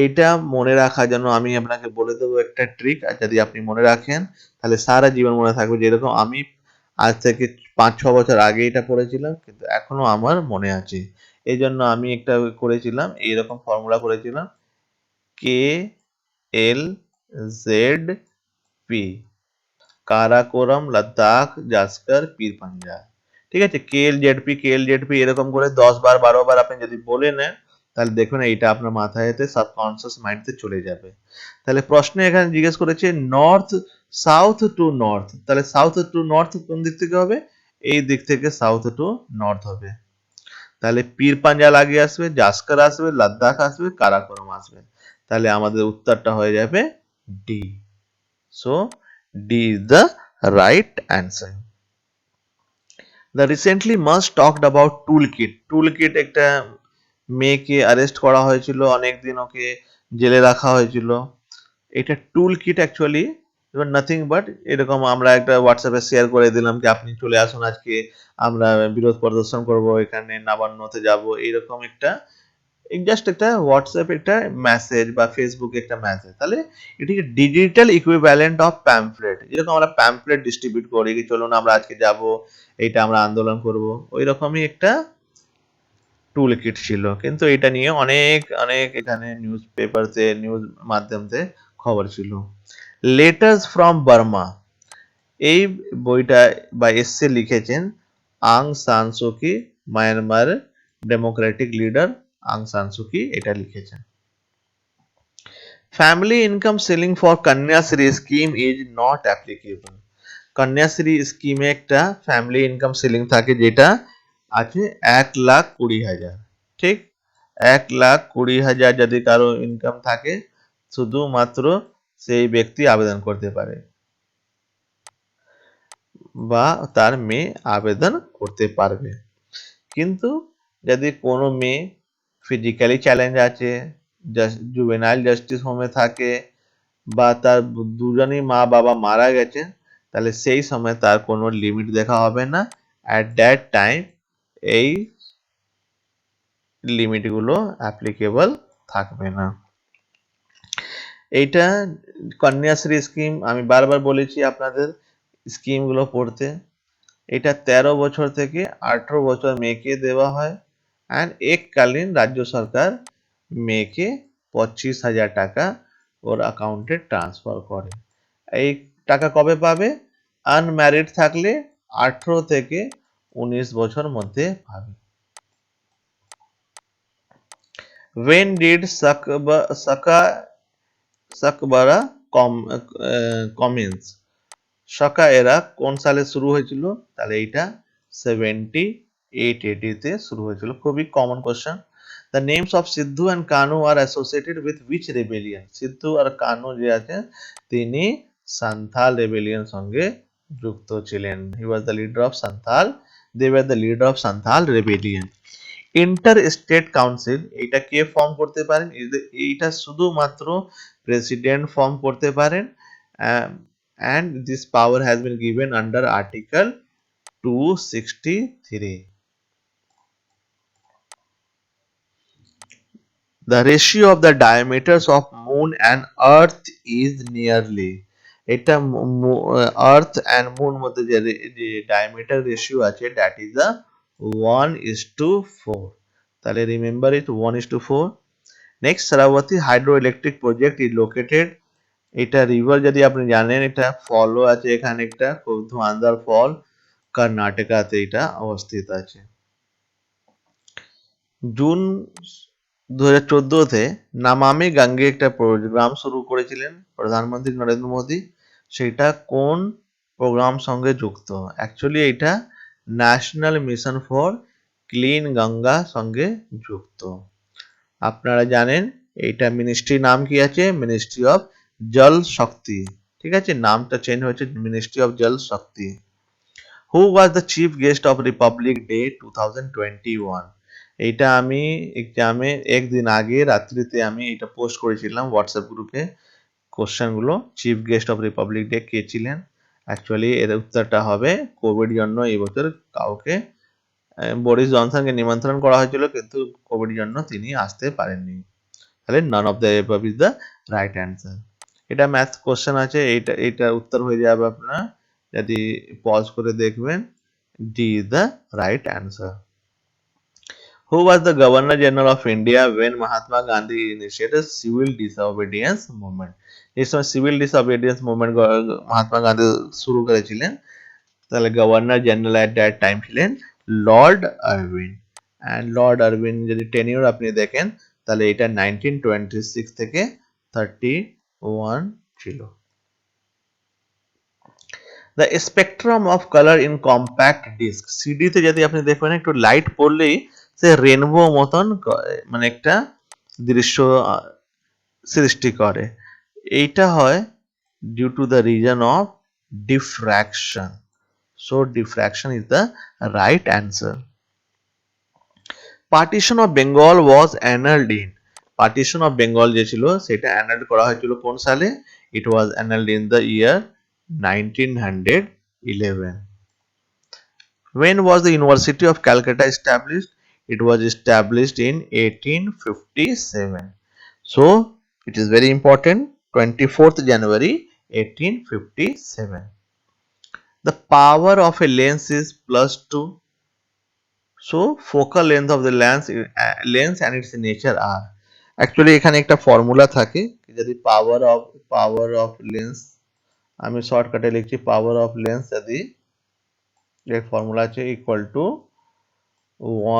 এইটা মনে রাখার জন্য আমি আপনাকে বলে দেবো একটা trick, আর যদি আপনি মনে রাখেন তাহলে সারা জীবন মনে থাকবে। যেরকম আমি আজ থেকে 5-6 বছর আগে এটা পড়েছিলাম, কিন্তু এখনো আমার মনে আছে। এই জন্য আমি একটা করেছিলাম, এইরকম ফর্মুলা করেছিলাম, KLZP, কারাকোরাম, লাদাখ, জাস্কার, পীর পাঞ্জাল। ঠিক আছে, KLZP এরকম করে 10 বার 12 বার আপনি যদি বলে নেন, তাহলে দেখুন এইটা আপনার মাথায়তে সাবকনসিয়াস মাইন্ডে চলে যাবে। তাহলে প্রশ্ন এখানে জিজ্ঞেস করেছে নর্থ সাউথ টু নর্থ, তাহলে সাউথ টু নর্থ কোন দিক থেকে হবে? এই দিক থেকে সাউথ টু নর্থ হবে। তাহলে পীর পাঞ্জাল আগে আসবে, জাস্কার আসবে, লাদাখ আসবে, কারাকোরাম আসবে। তাহলে আমাদের উত্তরটা হয়ে যাবে D. So D is the right answer. The recently much talked about toolkit. Toolkit একটা মেয়েকে অ্যারেস্ট করা হয়েছিল, অনেকদিন ওকে জেলে রাখা হয়েছিল। এটা টুলকিট অ্যাকচুয়ালি নাথিং বাট, এরকম আমরা একটা হোয়াটসঅ্যাপে শেয়ার করে দিলাম যে আপনি চলে আসুন, আজকে আমরা বিরোধ প্রদর্শন করব, এখানে নবান্নতে যাব, এইরকম একটা জাস্ট একটা হোয়াটসঅ্যাপ একটা মেসেজ বা ফেসবুকে একটা মেসেজ। তাহলে এটি ডিজিটাল ইকুইভ্যালেন্ট অফ প্যাম্পলেট, যেরকম আমরা প্যাম্পলেট ডিস্ট্রিবিউট করি কি চলুন আমরা আজকে যাব, এইটা আমরা আন্দোলন করব, ওই রকমই একটা টুল কিট ছিল। কিন্তু এটা নিয়ে অনেক অনেক এখানে নিউজ পেপারতে নিউজ মাধ্যমতে খবর ছিল। লেটার্স ফ্রম বার্মা, এই বইটা বা এসে লিখেছেন আং সান সুকি, মায়ানমার ডেমোক্রেটিক লিডার আং সান সুকি এটা লিখেছেন। Family income ceiling for Kanyashree scheme is not applicable. Kanyashree স্কিমে একটা ফ্যামিলি ইনকাম সিলিং থাকে, যেটা আছে 1,20,000, ঠিক? 1,20,000 যদি কারো ইনকাম থাকে শুধুমাত্র সেই ব্যক্তি আবেদন করতে পারে বা তার মেয়ে আবেদন করতে পারবে। কিন্তু যদি কোনো মেয়ে ফিজিক্যালি চ্যালেঞ্জ আছে, জুভেনাইল জাস্টিস হোমে থাকে বা তার দুজনই মা বাবা মারা গেছে, তাহলে সেই সময় তার কোনো লিমিট দেখা হবে না। অ্যাট দ্যাট টাইম এই লিমিটগুলো অ্যাপ্লিকেবল থাকবে না। এইটা কন্যাশ্রী স্কিম, আমি বারবার বলেছি আপনাদের স্কিমগুলো পড়তে। এটা 13 বছর থেকে 18 বছর মেয়েকে দেওয়া হয়, অ্যান্ড এককালীন রাজ্য সরকার মেয়েকে 25,000 টাকা ওর অ্যাকাউন্টে ট্রান্সফার করে। এই টাকা কবে পাবে? আনম্যারিড থাকলে 18 থেকে 19 বছর মধ্যে পাবে। When did সাকবারা কমেন্স? সাকা এরা কোন সালে শুরু হয়েছিল? তাহলে এইটা 78 তে শুরু হয়েছিল। খুবই common question. The names of Sidhu and Kanhu are associated with which rebellion? Sidhu আর কানু যে আছে তিনি সান্থাল রেবেলিয়ন সঙ্গে যুক্ত ছিলেন। He was the leader of Santhal, they were the leader of Santhal rebellion. Inter state council এটা কে ফর্ম করতে পারেন? এইটা শুধুমাত্র প্রেসিডেন্ট ফর্ম করতে পারেন, and this power has been given under Article 263. The ratio of the diameters of moon and earth is nearly, এটা earth and moon মধ্যে যে diameter ratio আছে that is a 1:4. তাহলে remember it, 1:4. Next, Saravati hydroelectric project is located, এটা river যদি আপনি জানেন, এটা ফলও আছে এখানে, একটা ধুয়ান্ধার ফল কর্ণাটকাতে এটা অবস্থিত আছে। জুন 2014-তে নামামি গঙ্গে একটা প্রোগ্রাম শুরু করেছিলেন প্রধানমন্ত্রী নরেন্দ্র মোদী। সেটা কোন প্রোগ্রাম সঙ্গে যুক্ত? অ্যাকচুয়ালি এটা national mission for clean Ganga সঙ্গে যুক্ত। আপনারা জানেন এইটা মিনিস্ট্রি নাম কি আছে? মিনিস্ট্রি অফ জল শক্তি। ঠিক আছে, নামটা চেঞ্জ হয়েছে, ministry of Jal Shakti. Who was the chief guest of republic day 2021? এইটা আমি এক্সামে একদিন আগে রাত্রিতে আমি এটা পোস্ট করেছিলাম হোয়াটসঅ্যাপ গ্রুপে কোশ্চেনগুলো। Chief guest of republic day কে ছিলেন? অ্যাকচুয়ালি এর উত্তরটা হবে কোভিড জন্য এই বছর কাউকে, বরিস জনসনকে নিমন্ত্রণ করা হয়েছিল কিন্তু কোভিড জন্য তিনি আসতে পারেননি। তাহলে none of the above is the right answer. এটা ম্যাথ কোশ্চেন আছে, এইটা উত্তর হয়ে যাবে আপনার যদি পজ করে দেখবেন। D is the right answer. Who was the Governor General of India when Mahatma Gandhi initiated civil disobedience movement? এই সময় civil disobedience movement Mahatma Gandhi শুরু করেছিলেন, তাহলে governor general at that time ছিলেন lord Irwin. And lord Irwin যদি tenure আপনি দেখেন তাহলে এটা 1926 থেকে 31 ছিল। The spectrum of colour in compact disc, সিডিতে যদি আপনি দেখবেন একটু লাইট পড়লেই সে রেনবো মতন মানে একটা দৃশ্য সৃষ্টি করে। এইটা হয় due to the reason of diffraction. So diffraction is the right answer. Partition of Bengal was annulled in, partition of Bengal যে ছিল সেটা অ্যানাল্ড করা হয়েছিল কোন সালে? It was annulled in the year 1911. When was the University of Calcutta established? It was established in 1857. So it is very important, 24th January 1857. The power of a lens is +2. So focal length of the lens and its nature are. Actually এখানে একটা formula থাকে, যদি power of lens, আমি শর্টকাটে লিখছি power of lens, যদি এর formula আছে equal to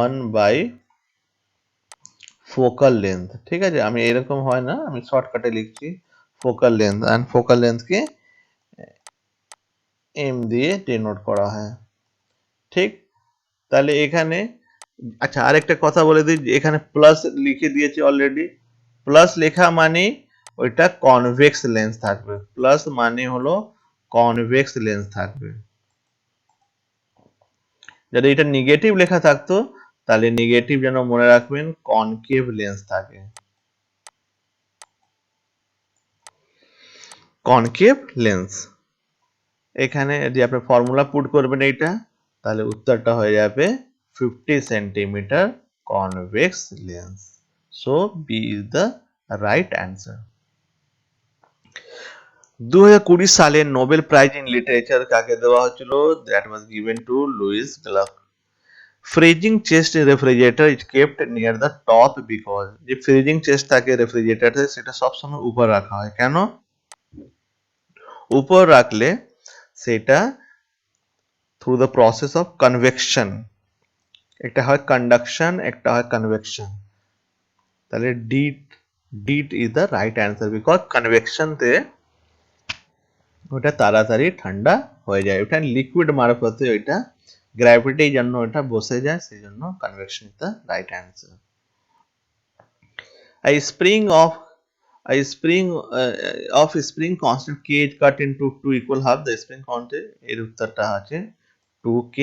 1 by focal length. ঠিক আছে, আমি এরকম হয় না, আমি শর্টকাটে লিখছি ফোকাল লেন্থ, অ্যান্ড ফোকাল লেন্থকে এম দিয়ে ডিনোট করা হয়। ঠিক, তাহলে এখানে আচ্ছা, আরেকটা কথা বলে দিই, এখানে প্লাস লিখে দিয়েছি অলরেডি। প্লাস লেখা মানে ওইটা কনভেক্স লেন্স থাকবে, প্লাস মানে হলো কনভেক্স লেন্স থাকবে। যদি এটা নেগেটিভ লেখা থাকতো তাহলে নেগেটিভ যেন মনে রাখবেন কনকেভ লেন্স থাকে, কনকেভ লেন্স। এখানে যদি আপনি ফর্মুলা পুট করবেন এইটা, তাহলে উত্তরটা হয়ে যাবে 50 centimetre convex lens. So B is the right answer. 2020 সালে নোবেল প্রাইজ ইন লিটারেচার কাকে দেওয়া হয়েছিল? That was given to Louise Gluck. Freezing chest refrigerator is kept near the top because, যে ফ্রিজিং চেস্ট থাকে রেফ্রিজারেটরে সেটা সবসময় উপর রাখা হয়, কেন? উপর রাখলে সেটা through the process of convection, একটা হয় কন্ডাকশন, একটা হয় কনভেকশন। তাহলে D is the right answer, because convection তে ওটা তাড়াতাড়ি ঠান্ডা হয়ে যায়, ওটা লিকুইড মারফতে ওইটা গ্র্যাভিটির জন্য ওটা বসে যায়, সেই জন্য convection is the right answer. A spring of spring constant k is cut into two equal half. The spring constant এর উত্তরটা আছে 2k.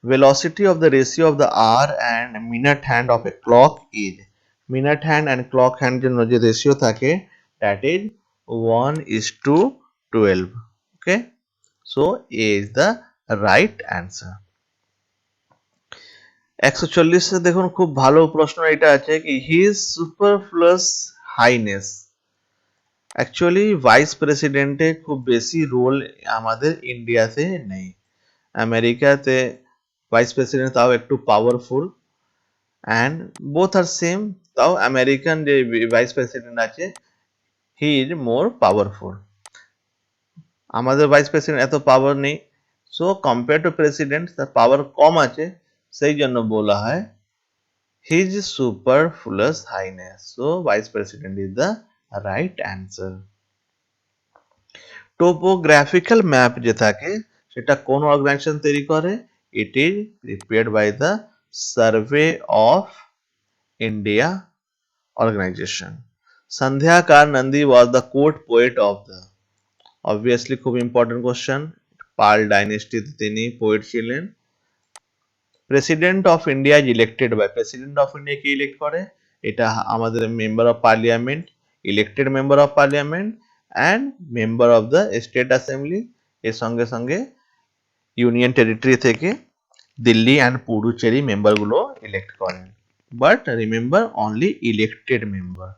Velocity of the ratio of the hour and minute hand of a clock is, minute hand and clock hand জন্য যে ratio থাকে that is 1:12. Okay, so A is the right answer. 140 দেখুন, খুব ভালো প্রশ্ন এটা আছে কি, হিজ সুপারফ্লুয়াস হাইনেস। অ্যাকচুয়ালি ভাইস প্রেসিডেন্টে খুব বেশি রোল আমাদের ইন্ডিয়াতে নেই, আমেরিকাতে ভাইস প্রেসিডেন্ট তাও একটু powerful, and both are same. তাও আমেরিকান যে ভাইস প্রেসিডেন্ট আছে হি ইজ মোর পাওয়ারফুল, আমাদের ভাইস প্রেসিডেন্ট এত পাওয়ার নেই। সো কম্পেয়ার টু প্রেসিডেন্ট তার পাওয়ার কম আছে, সেই জন্য বলা হয় His superfluous highness. So vice president is the right answer. Topographical map যে থাকে সেটা কোন অর্গানাইজেশন তৈরি করে? It is prepared by the Survey of India organization. Sandhya Nandi was the court poet of the, obviously খুব important question, Pala ডাইনেস্টিতে তিনি poet ছিলেন। President of India is elected by, president of India কে elect করে? এটা আমাদের member of parliament, elected member of parliament and member of the state assembly. এর সঙ্গে সঙ্গে ইউনিয়ন টেরিটরি থেকে দিল্লি অ্যান্ড পুডুচেরি মেম্বারগুলো ইলেক্ট করেন, but remember only elected member.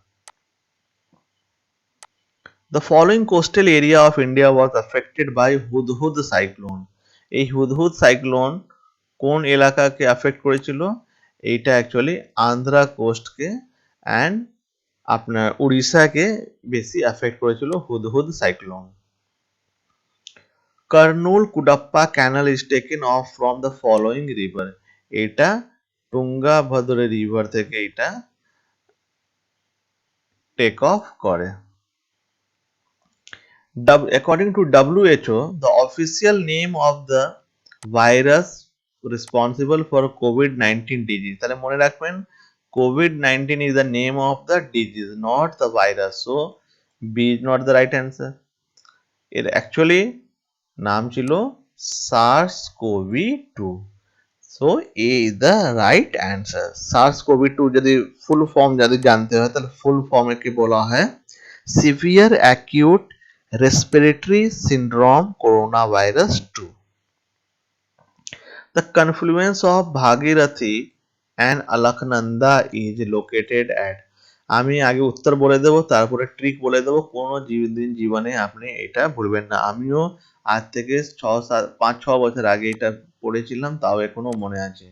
The following coastal area of India was affected by Hudhud cyclone. এই Hudhud cyclone কোন এলাকাকে affect করেছিল? এইটা অ্যাকচুয়ালি আন্ধ্রা কোস্টকে অ্যান্ড আপনার উড়িষ্যাকে বেশি অ্যাফেক্ট করেছিল Hudhud cyclone. Kurnool Cuddapah canal is taken off from the following river. এটা Tungabhadra river থেকে এটা টেক অফ করে। According to WHO, the official name of the virus responsible for COVID-19 disease, তাহলে মনে রাখবেন COVID-19 is the name of the disease, not the virus. So B is not the right answer. এর actually নাম ছিল SARS-CoV-2. So A is the right answer. SARS-CoV-2 যদি full form যদি জানতে হয় তাহলে ফুল ফর্মে কি বলা হয়? Severe Acute Respiratory Syndrome Coronavirus 2. The confluence of Bhagirathi and Alaknanda is located at, আমি আগে উত্তর বলে দেবো তারপরে ট্রিক বলে দেবো, কোনো দিন জীবনে আপনি এটা ভুলবেন না। আমিও আজ থেকে 5-6 বছর আগে এটা পড়েছিলাম, তাও এখনো মনে আছে।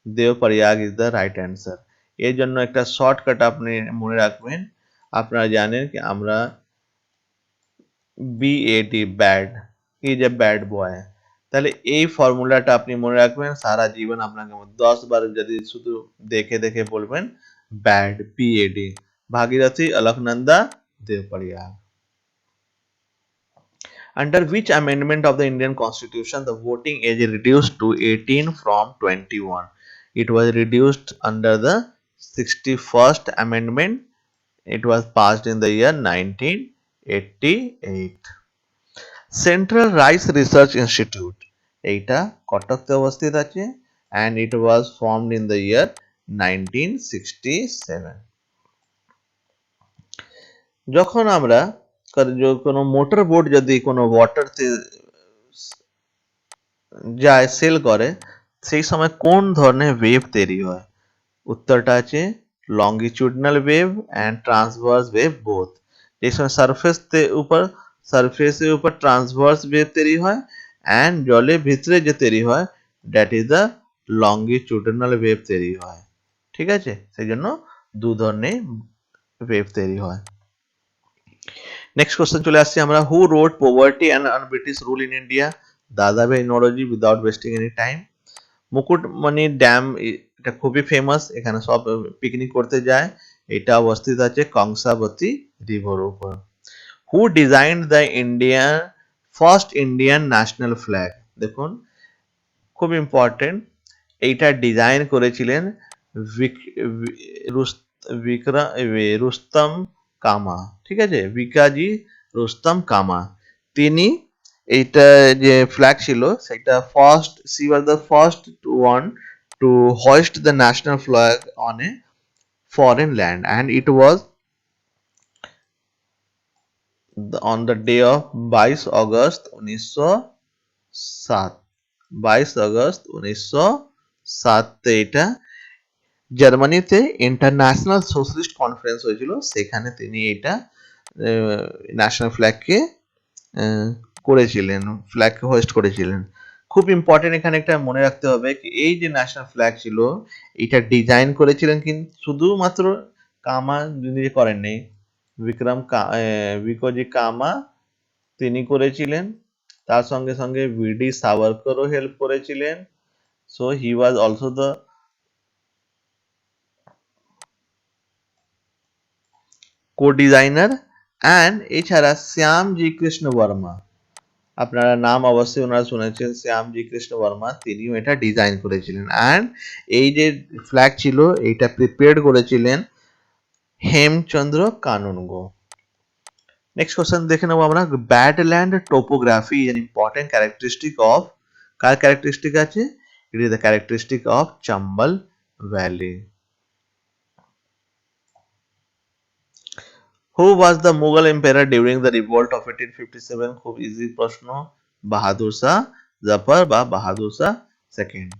দেওপ্রয়াগ ইজ দ্য রাইট অ্যান্সার। এর জন্য একটা শর্টকাট আপনি মনে রাখবেন, আপনারা জানেন কি আমরা BAD bad is a bad boy, তাহলে এই ফর্মুলাটা আপনি মনে রাখবেন, সারা জীবন আপনাকে 10 বার যদি শুধু দেখে দেখে বলবেন bad, BAD। Bhagirathi, Alaknanda, Devprayag. Under which amendment of the Indian Constitution the voting age reduced to 18 from 21? It was reduced under the 61st Amendment. It was passed in the year 1988. Central Rice Research Institute, এইটা কটকতে অবস্থিত আছে, and it was formed in the year 1967. যখন আমরা কোনো motor boat যদি কোনো ওয়াটারতে যায় sell করে, সেই সময় কোন ধরনের ওয়েভ তৈরি হয়? উত্তরটা আছে longitudinal wave and transverse wave both. এই সময় সারফেসের উপর ট্রান্সভার্স ওয়েভ তৈরি হয়, অ্যান্ড জলের ভিতরে যে তৈরি হয় that is the longitudinal wave তৈরি হয়। ঠিক আছে, সেই জন্য দু ধরনের ওয়েভ তৈরি হয়। নেক্সট কোশ্চেন চলে আসছি আমরা, who wrote poverty and British rule in India? Dadabhai Naoroji, without wasting any time. Mukutmani dam, এটা খুবই ফেমাস, এখানে সব পিকনিক করতে যায়। এটা অবস্থিত আছে কংসাবতী রিভার উপর। Who designed the first Indian national flag? দেখুন খুব ইম্পর্টেন্ট, এইটা ডিজাইন করেছিলেন রুস্তম কামা। ঠিক আছে, ভিকাজি রুস্তম কামা। তিনি এইটা যে ফ্ল্যাগ ছিল সেটা she was the first one to hoist the national flag on a foreign land, and it was on the day of 22 August 1907। 22 August 1907 এটা জার্মানিতে ইন্টারন্যাশনাল সোশ্যালিস্ট কনফারেন্স হয়েছিল, সেখানে তিনি এটা ন্যাশনাল ফ্ল্যাগকে করেছিলেন, ফ্ল্যাগকে হোস্ট করেছিলেন। খুব ইম্পর্টেন্ট এখানে একটা মনে রাখতে হবে, এই যে ন্যাশনাল ফ্ল্যাগ ছিল এটা ডিজাইন করেছিলেন কিন্তু শুধুমাত্র কামা নিজে করেননি, ভিকোজি কামা তিনি করেছিলেন, তার সঙ্গে সঙ্গে ভিডি সাভারকরও হেল্প করেছিলেন। So he was also the co-designer, and এছাড়া শ্যামজি কৃষ্ণ বর্মা, আপনারা নাম অবশ্যই ওনারা শুনেছেন, শ্যামজি কৃষ্ণ বর্মা, তিনিও এটা ডিজাইন করেছিলেন। অ্যান্ড এই যে ফ্ল্যাগ ছিল এইটা প্রিপেয়ার করেছিলেন হেমচন্দ্র কানুনগো। নেক্সট কোশ্চেন দেখে নেবো আমরা, badland topography is an important characteristic of, কার ক্যারেক্টারিস্টিক আছে? It is the characteristic of Chambal valley. Who was the Mughal emperor during the revolt of 1857? খুব ইজি প্রশ্ন, বাহাদুর শাহ জাফর বা বাহাদুর শাহ সেকেন্ড।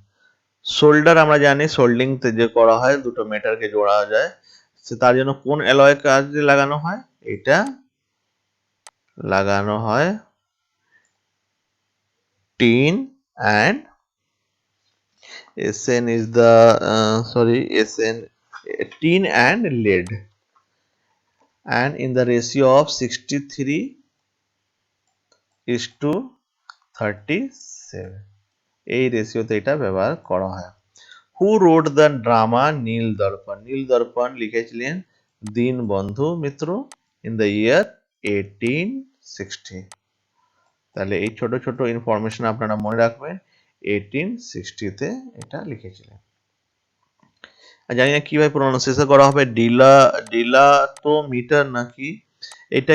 শোল্ডার আমরা জানি সোল্ডিং যে করা হয় দুটো মেটালকে জোড়া যায়, তার জন্য কোন অ্যালয় কাজে লাগানো হয়? এটা লাগানো হয় tin and SN is the SN, tin and lead, and in the ratio of 63:37, এই রেশিওতে এটা ব্যবহার করা হয়। হু রোড দ্য ড্রামা নীল দর্পণ? নীল দর্পণ লিখেছিলেন দীনবন্ধু মিত্র ইন দ্য ইয়ার 1860। তাহলে এই ছোট ছোট ইনফরমেশন আপনারা মনে রাখবেন, 1860-তে এটা লিখেছিলেন। জানি না কিভাবে প্রনাউন্সিয়েশন করা হবে, ডিলাটোমিটার নাকি, এটা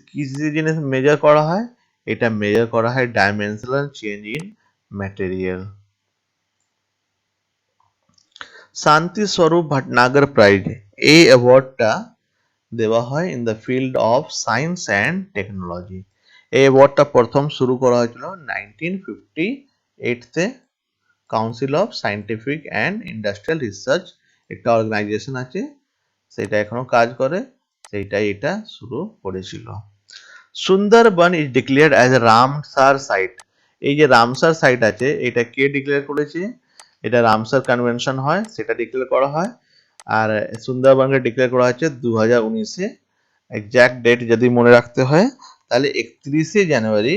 কিসে জিনিস মেজার করা হয়? এটা মেজার করা হয় ডাইমেনশনাল চেঞ্জ ইন ম্যাটেরিয়াল। শান্তি স্বরূপ ভটনাগর প্রাইজ, এই অ্যাওয়ার্ডটা দেওয়া হয় in the field of science and technology. এই অ্যাওয়ার্ডটা প্রথম শুরু করা হয়েছিল 1958-তে। Council of scientific and industrial research একটা অর্গানাইজেশন আছে, সেটা এখনো কাজ করে, সেইটাই এটা শুরু করেছিল। Sundarban is declared as a Ramsar site. এই যে রামসার সাইট আছে এটা কে ডিক্লেয়ার করেছে? এটা রামসার কনভেনশন হয় সেটা ডিক্লেয়ার করা হয়, আর সুন্দরবনকে ডিক্লেয়ার করা হয়েছে 2019-এ। এক্সাক্ট ডেট যদি মনে রাখতে হয় তাহলে 31শে জানুয়ারি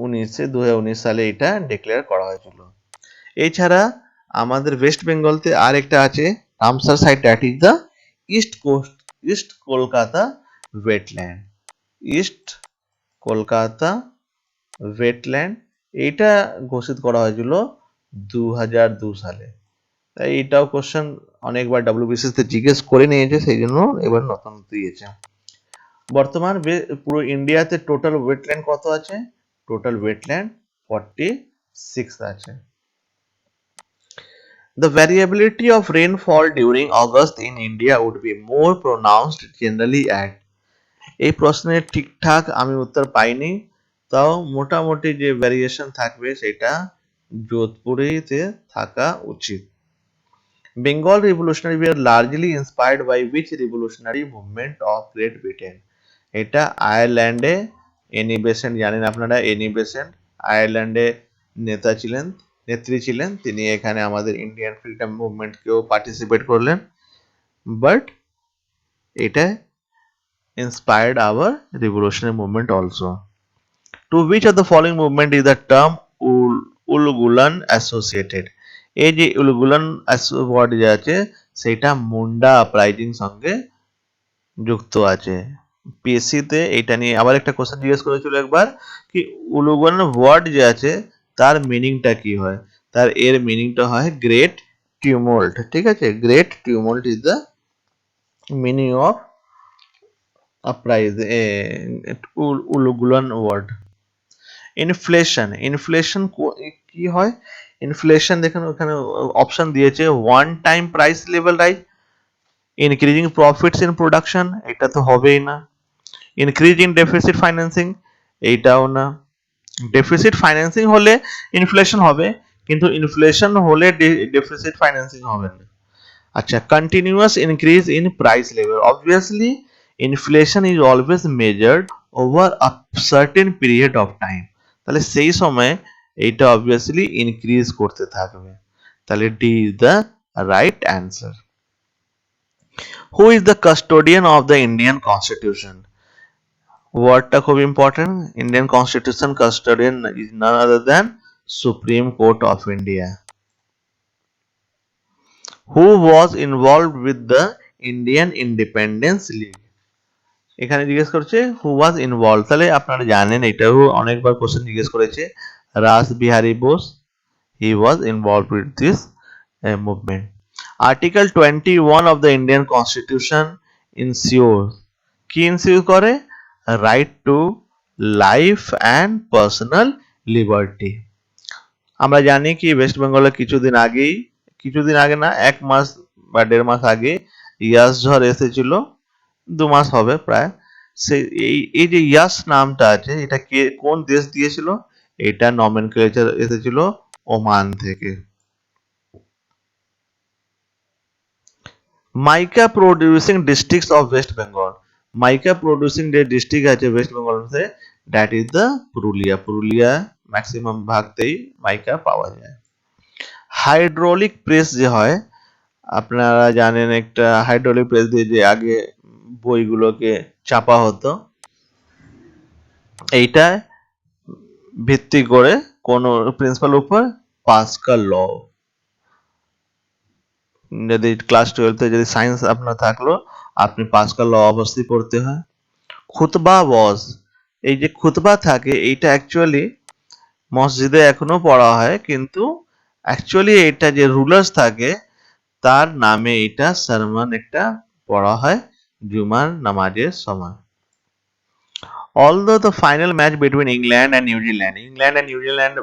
2019 সালে এটা ডিক্লেয়ার করা হয়েছিল। এছাড়া আমাদের ওয়েস্ট বেঙ্গলতে আর একটা আছে Ramsar site, that is the east Kolkata wetland. East Kolkata wetland, এইটা ঘোষিত করা হয়েছিল 2002 সালে। তাই এটাও কোশ্চেন অনেকবার ডব্লিউবিসিএস তে জিজ্ঞেস করে নিয়েছে, সেই জন্য এবার নতুন দিয়েছে। বর্তমান পুরো ইন্ডিয়াতে টোটাল ওয়েটল্যান্ড কত আছে? টোটাল ওয়েটল্যান্ড 46 আছে। The variability of rainfall during August in India would be more pronounced generally at, এই প্রশ্নের ঠিকঠাক আমি উত্তর পাইনি, তাও মোটামুটি যে ভ্যারিয়েশন থাকবে সেটা যোধপুরেতে থাকা উচিত। Bengal revolutionary were largely inspired by which revolutionary movement of Great Britain? এটা আয়ারল্যান্ডে এনি বেসেন্ট, জানেন আপনারা এনি বেসেন্ট আয়ারল্যান্ডে নেতা ছিলেন, নেত্রী ছিলেন, তিনি এখানে আমাদের ইন্ডিয়ান ফ্রিডম মুভমেন্টকেও পার্টিসিপেট করলেন, বাট এটা inspired our revolutionary movement also. To which of the following movement is the term Ulgulan associated? এই যে উলগুলান ওয়ার্ড যে আছে সেটা মুন্ডা আপরাইজিং সঙ্গে যুক্ত আছে। পিএসসি তে এটা নিয়ে আবার একটা কোশ্চেন জিজ্ঞেস করেছিল একবার, কি উলগুলান ওয়ার্ড যে আছে তার মিনিংটা কি হয়? তার এর মিনিংটা হয় গ্রেট টিউমল্ট। ঠিক আছে, great tumult is the meaning of Ulgulan word. Inflation কি হয়? ইনফ্লেশন দেখুন ওখানে অপশন দিয়েছে, one time price level rise, increasing profits in production, এটা তো হবেই না। ইনক্রিজিং ডেফিসিট ফাইন্যান্সিং, এইটাও না। ডেফিসিট ফাইন্যান্সিং হলে ইনফ্লেশন হবে, কিন্তু ইনফ্লেশন হলে ডেফিসিট ফাইন্যান্সিং হবে না। আচ্ছা, continuous increase in price level, obviously inflation is always measured over a certain period of time, তাহলে সেই সময় এইটা অবভিয়াসলি ইনক্রিজ করতে থাকবে, তাহলে D is the right answer. Who is the custodian of the Indian constitution? ওয়ার্ডটা খুব important. Indian constitution custodian is none other than supreme court of India. Who was involved with the Indian independence league? এখানে জিজ্ঞেস করছে হু ওয়াজ involve, তাহলে আপনারা জানেন এটাও অনেকবার কোশ্চেন জিজ্ঞেস করেছে, Rash Behari Bose, he was involved with this movement. Article 21 of the Indian constitution ensure, কি ইনসিওর করে? Right to life and personal liberty. আমরা জানি কি ওয়েস্ট বেঙ্গলে কিছুদিন আগে না, 1 মাস বা 1.5 মাস আগে ইয়াস ঝড় এসেছিল, 2 মাস হবে প্রায়। এই যে ইয়াস নামটা আছে, এটা কে, কোন দেশ দিয়েছিল? এটা নমেনক্লেচার এসেছিল ওমান থেকে। Mica producing districts of west Bengal, mica producing যে ডিস্ট্রিক্ট আছে ওয়েস্ট বেঙ্গল মধ্যে, that is the Purulia. Purulia maximum ভাগতেই মাইকা পাওয়া যায়। হাইড্রোলিক প্রেস যে হয়, আপনারা জানেন একটা হাইড্রোলিক প্রেস দিয়ে যে আগে বইগুলোকে চাপা হতো, এইটা ভিত্তি করে কোন প্রিন্সিপাল উপর? পাস্কাল ল। যদি ক্লাস 12 যদি সায়েন্স আপনার থাকলো, আপনি পাস্কাল ল অবশ্যই পড়তে হয়। খুতবা ওয়াজ, এই যে খুতবা থাকে এইটা অ্যাকচুয়ালি মসজিদে এখনো পড়া হয়, কিন্তু অ্যাকচুয়ালি এটা যে রুলার্স থাকে তার নামে এটা সারমন একটা পড়া হয় জুমার নামাজের সময়। Although the final match between England and New Zealand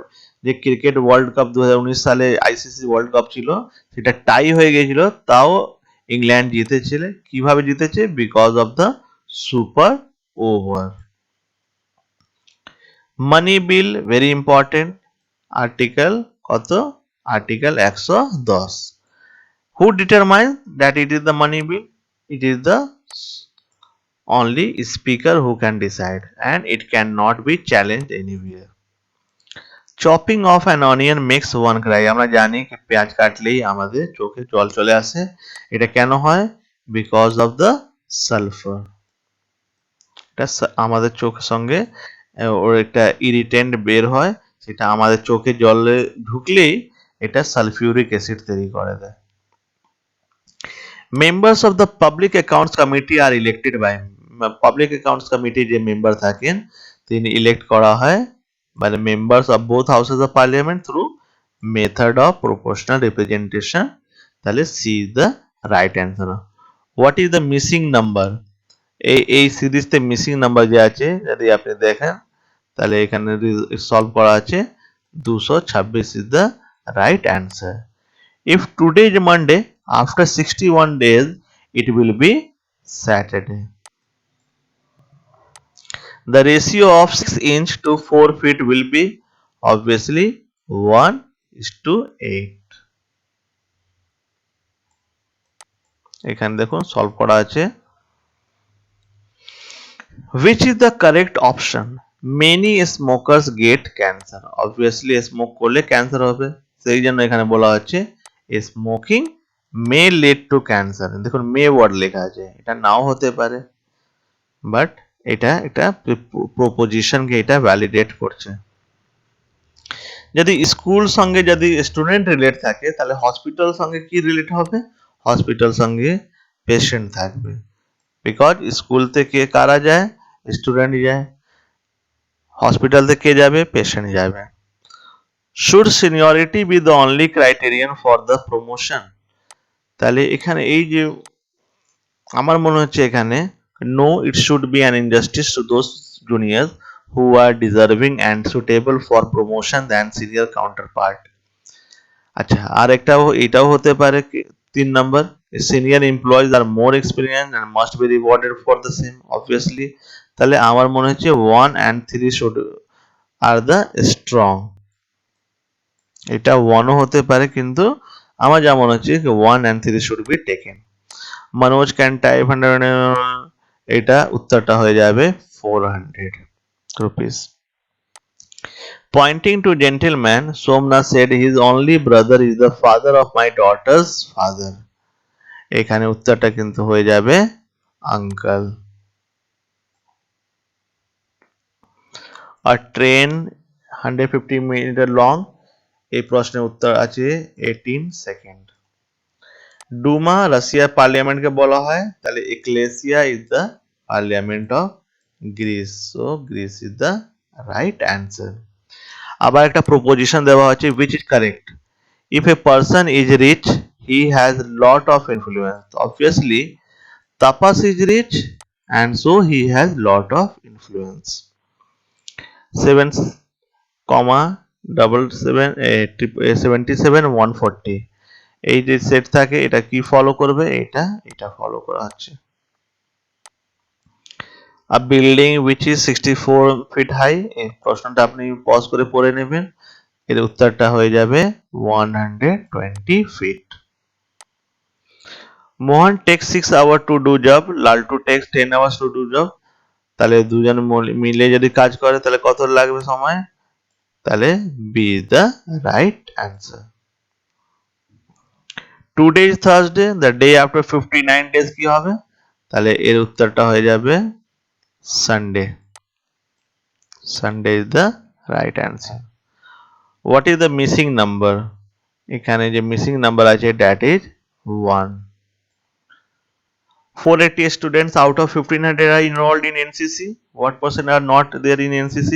যে ক্রিকেট ওয়ার্ল্ড কাপ 2019 সালে আইসিসি ওয়ার্ল্ড কাপ ছিল, সেটা টাই হয়ে গেছিল, তাও ইংল্যান্ড জিতেছিল। কিভাবে জিতেছে? Because of the super over. Money bill very important, article কত? Article 110। Who determine that it is the money bill? It is the only speaker who can decide, and it cannot be challenged anywhere. Chopping off an onion makes one cry, আমরা জানি কি পেঁয়াজ কাটলেই আমাদের চোখে জল চলে আসে, এটা কেন হয়? Because of the sulphur. এটা আমাদের চোখের সঙ্গে ওর একটা ইরিটেন্ট বের হয়, সেটা আমাদের চোখে জলে ঢুকলেই এটা সালফিউরিক অ্যাসিড তৈরি করে দেয়। Members of the public accounts committee are elected by, public accounts committee যে মেম্বার থাকেন তিনি ইলেক্ট করা হয় মানে members of both houses of parliament through method of proportional representation, তাহলে C is the right answer. What is the missing number? এই সিরিজতে missing number যে আছে যদি আপনি দেখেন তাহলে এখানে সলভ করা আছে 226 is the right answer. If today is Monday, after 61 days, it will be Saturday. The ratio of 6 inch to 4 feet will be obviously 1:8. এখানে দেখুন সলভ করা আছে। Which is the correct option? Many smokers get cancer. Obviously smoke করলে cancer হবে, সেই জন্য এখানে বলা হচ্ছে smoking may lead to cancer. দেখুন may ওয়ার্ড লেখা আছে, এটা নাও হতে পারে, বাট এটা একটা প্রপোজিশনকে এটা ভ্যালিডেট করছে। যদি স্কুল সঙ্গে যদি স্টুডেন্ট রিলেট থাকে তাহলে হসপিটাল সঙ্গে কি রিলেট হবে? হসপিটাল সঙ্গে পেশেন্ট থাকবে, বিকজ স্কুল থেকে কারা যায়? স্টুডেন্ট যায়, হসপিটাল থেকে কে যাবে? পেশেন্ট যাবে। Should seniority be the only criterion for the promotion? তাহলে এখানে এই যে আমার মনে হচ্ছে এখানে no, it should be an injustice to those juniors who are deserving and suitable for promotion than senior counterpart. আচ্ছা, আর একটাও এটাও হতে পারে 3 নম্বর, senior employees are more experienced and must be rewarded for the same, obviously। তাহলে আমার মনে হচ্ছে 1 and 3 should are the strong। এটা 1ও হতে পারে, কিন্তু আমার যা মনে হচ্ছে 1 and 3 should be taken। Manoj can type 100, এটা উত্তরটা হয়ে যাবে 400 rupees। Pointing to gentleman, Somnath said his only brother is the father of my daughter's father। এখানে উত্তরটা কিন্তু হয়ে যাবে uncle. A train 150 metre long, এই প্রশ্নের উত্তর আছে 18 সেকেন্ড। ডুমা রাশিয়ার পার্লিয়ামেন্টকে বলা হয়, তাহলে ecclesia is the parliament of Greece, so Greece is the right answer. আবার একটা প্রপোজিশন দেওয়া হচ্ছে which is correct? If a person is rich, he has lot of influence. Obviously, Tapas is rich and so he has lot of influence. 7, 77 140, এই যে set থাকে এটা কি follow করবে? এটা ফলো করা হচ্ছে। A building which is 64 feet high, এই প্রশ্নটা আপনি পজ করে পড়ে নেবেন, এর উত্তরটা হয়ে যাবে 120 feet। Mohan takes 6 hours to do job, Laltu takes 10 hours to do job। তাহলে দুজন মিলে যদি কাজ করে তাহলে কত লাগবে সময়? তাহলে B is the right answer. Today is Thursday, the day after 59 days কি হবে? তাহলে এর উত্তরটা হয়ে যাবে Sunday. Sunday is the right answer. What is the missing number? এখানে যে মিসিং নাম্বার আছে that is 1। 480 students out of 1500 are enrolled in NCC. What percent are not there in NCC?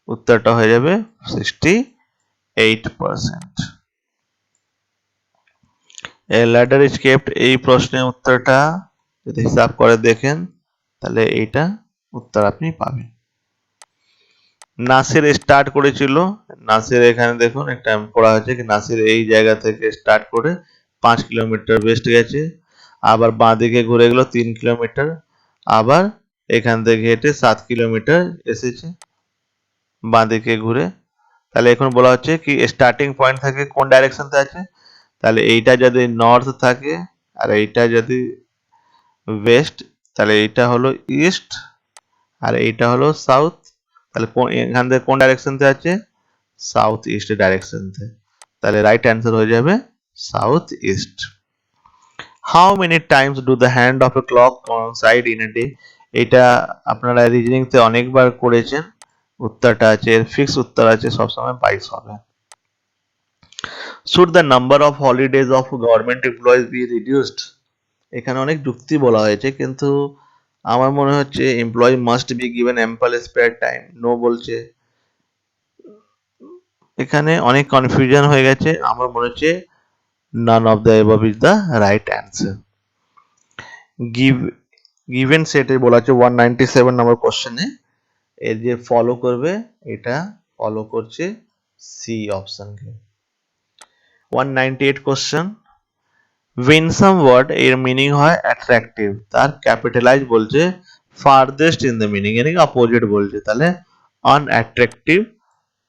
উত্তরটা হয়ে যাবে 68%। A ladder is kept, এই প্রশ্নের উত্তরটা যদি হিসাব করে দেখেন তাহলে এইটা উত্তর আপনি পাবেন। নাসির স্টার্ট করেছিল, নাসির এখানে দেখুন একটা পড়া হয়েছে কি নাসির এই জায়গা থেকে স্টার্ট করে 5 কিলোমিটার ওয়েস্ট গেছে, আবার বাঁ দিকে ঘুরে গেল 3 কিলোমিটার, আবার এখান থেকে হেঁটে 7 কিলোমিটার এসেছে বাঁ দিকে ঘুরে। তাহলে এখন বলা হচ্ছে কি স্টার্টিং পয়েন্ট থেকে কোন ডাইরেকশনতে আছে? তাহলে এইটা যদি নর্থ থাকে আর এইটা যদি ওয়েস্ট, তাহলে এইটা হলো ইস্ট আর এইটা হলো সাউথ। তাহলে এখান থেকে কোন ডাইরেকশনতে আছে? সাউথ ইস্ট ডাইরেকশনতে। তাহলে রাইট অ্যান্সার হয়ে যাবে south east. How many times do the hand of a clock coincide in a day? এটা আপনারা রিজনিং তে অনেকবার করেছেন, উত্তরটা আছে এর ফিক্স উত্তর আছে সবসময় 22 হবে। Should the number of holidays of government employees be reduced? এখানে অনেক যুক্তি বলা হয়েছে, কিন্তু আমার মনে হচ্ছে employee must be given ample spare time, no বলছে। এখানে অনেক কনফিউশন হয়ে গেছে, আমার মনে হচ্ছে none of the above is the right answer. give given সেটে বলা আছে 197 নম্বর কোশ্চেনে এর যে ফলো করবে এটা ফলো করছে সি অপশনকে। 198 কোশ্চেন, winsome ওয়ার্ড এর মিনিং হয় অ্যাট্রাকটিভ, তার ক্যাপিটালাইজ বলছে ফারদেস্ট ইন দ্য মিনিং, यानी অপোজিট বলছে, তাহলে unattractive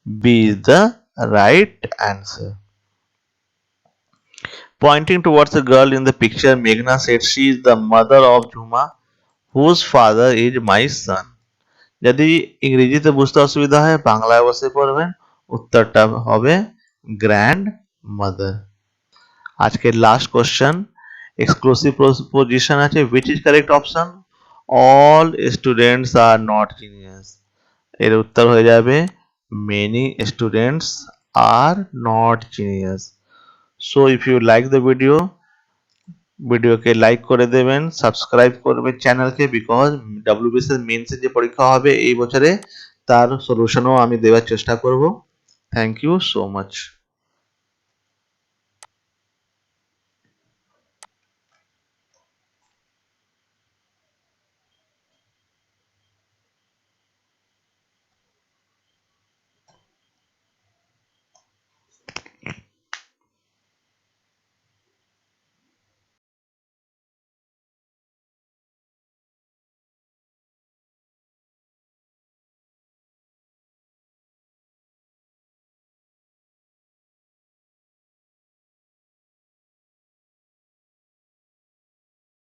B is the right answer. Pointing towards a girl in the picture, Meghna said she is the mother of Jhuma, whose father is my son. যদি ইংরেজিতে বুঝতে অসুবিধা হয় বাংলায় বসে পড়বেন, উত্তরটা হবে গ্র্যান্ড মাদার। আজকের লাস্ট কোশ্চেন, এক্সক্লুসিভ পজিশন আছে, which is correct option? all students are not genius, এর উত্তর হয়ে যাবে many students are not genius. So if you like the ভিডিওকে লাইক করে দেবেন, সাবস্ক্রাইব করবেন চ্যানেলকে, বিকজ ডব্লিউবিসিএস মেন্সের যে পরীক্ষা হবে এই বছরে তার সলিউশনও আমি দেওয়ার চেষ্টা করব। Thank you so much.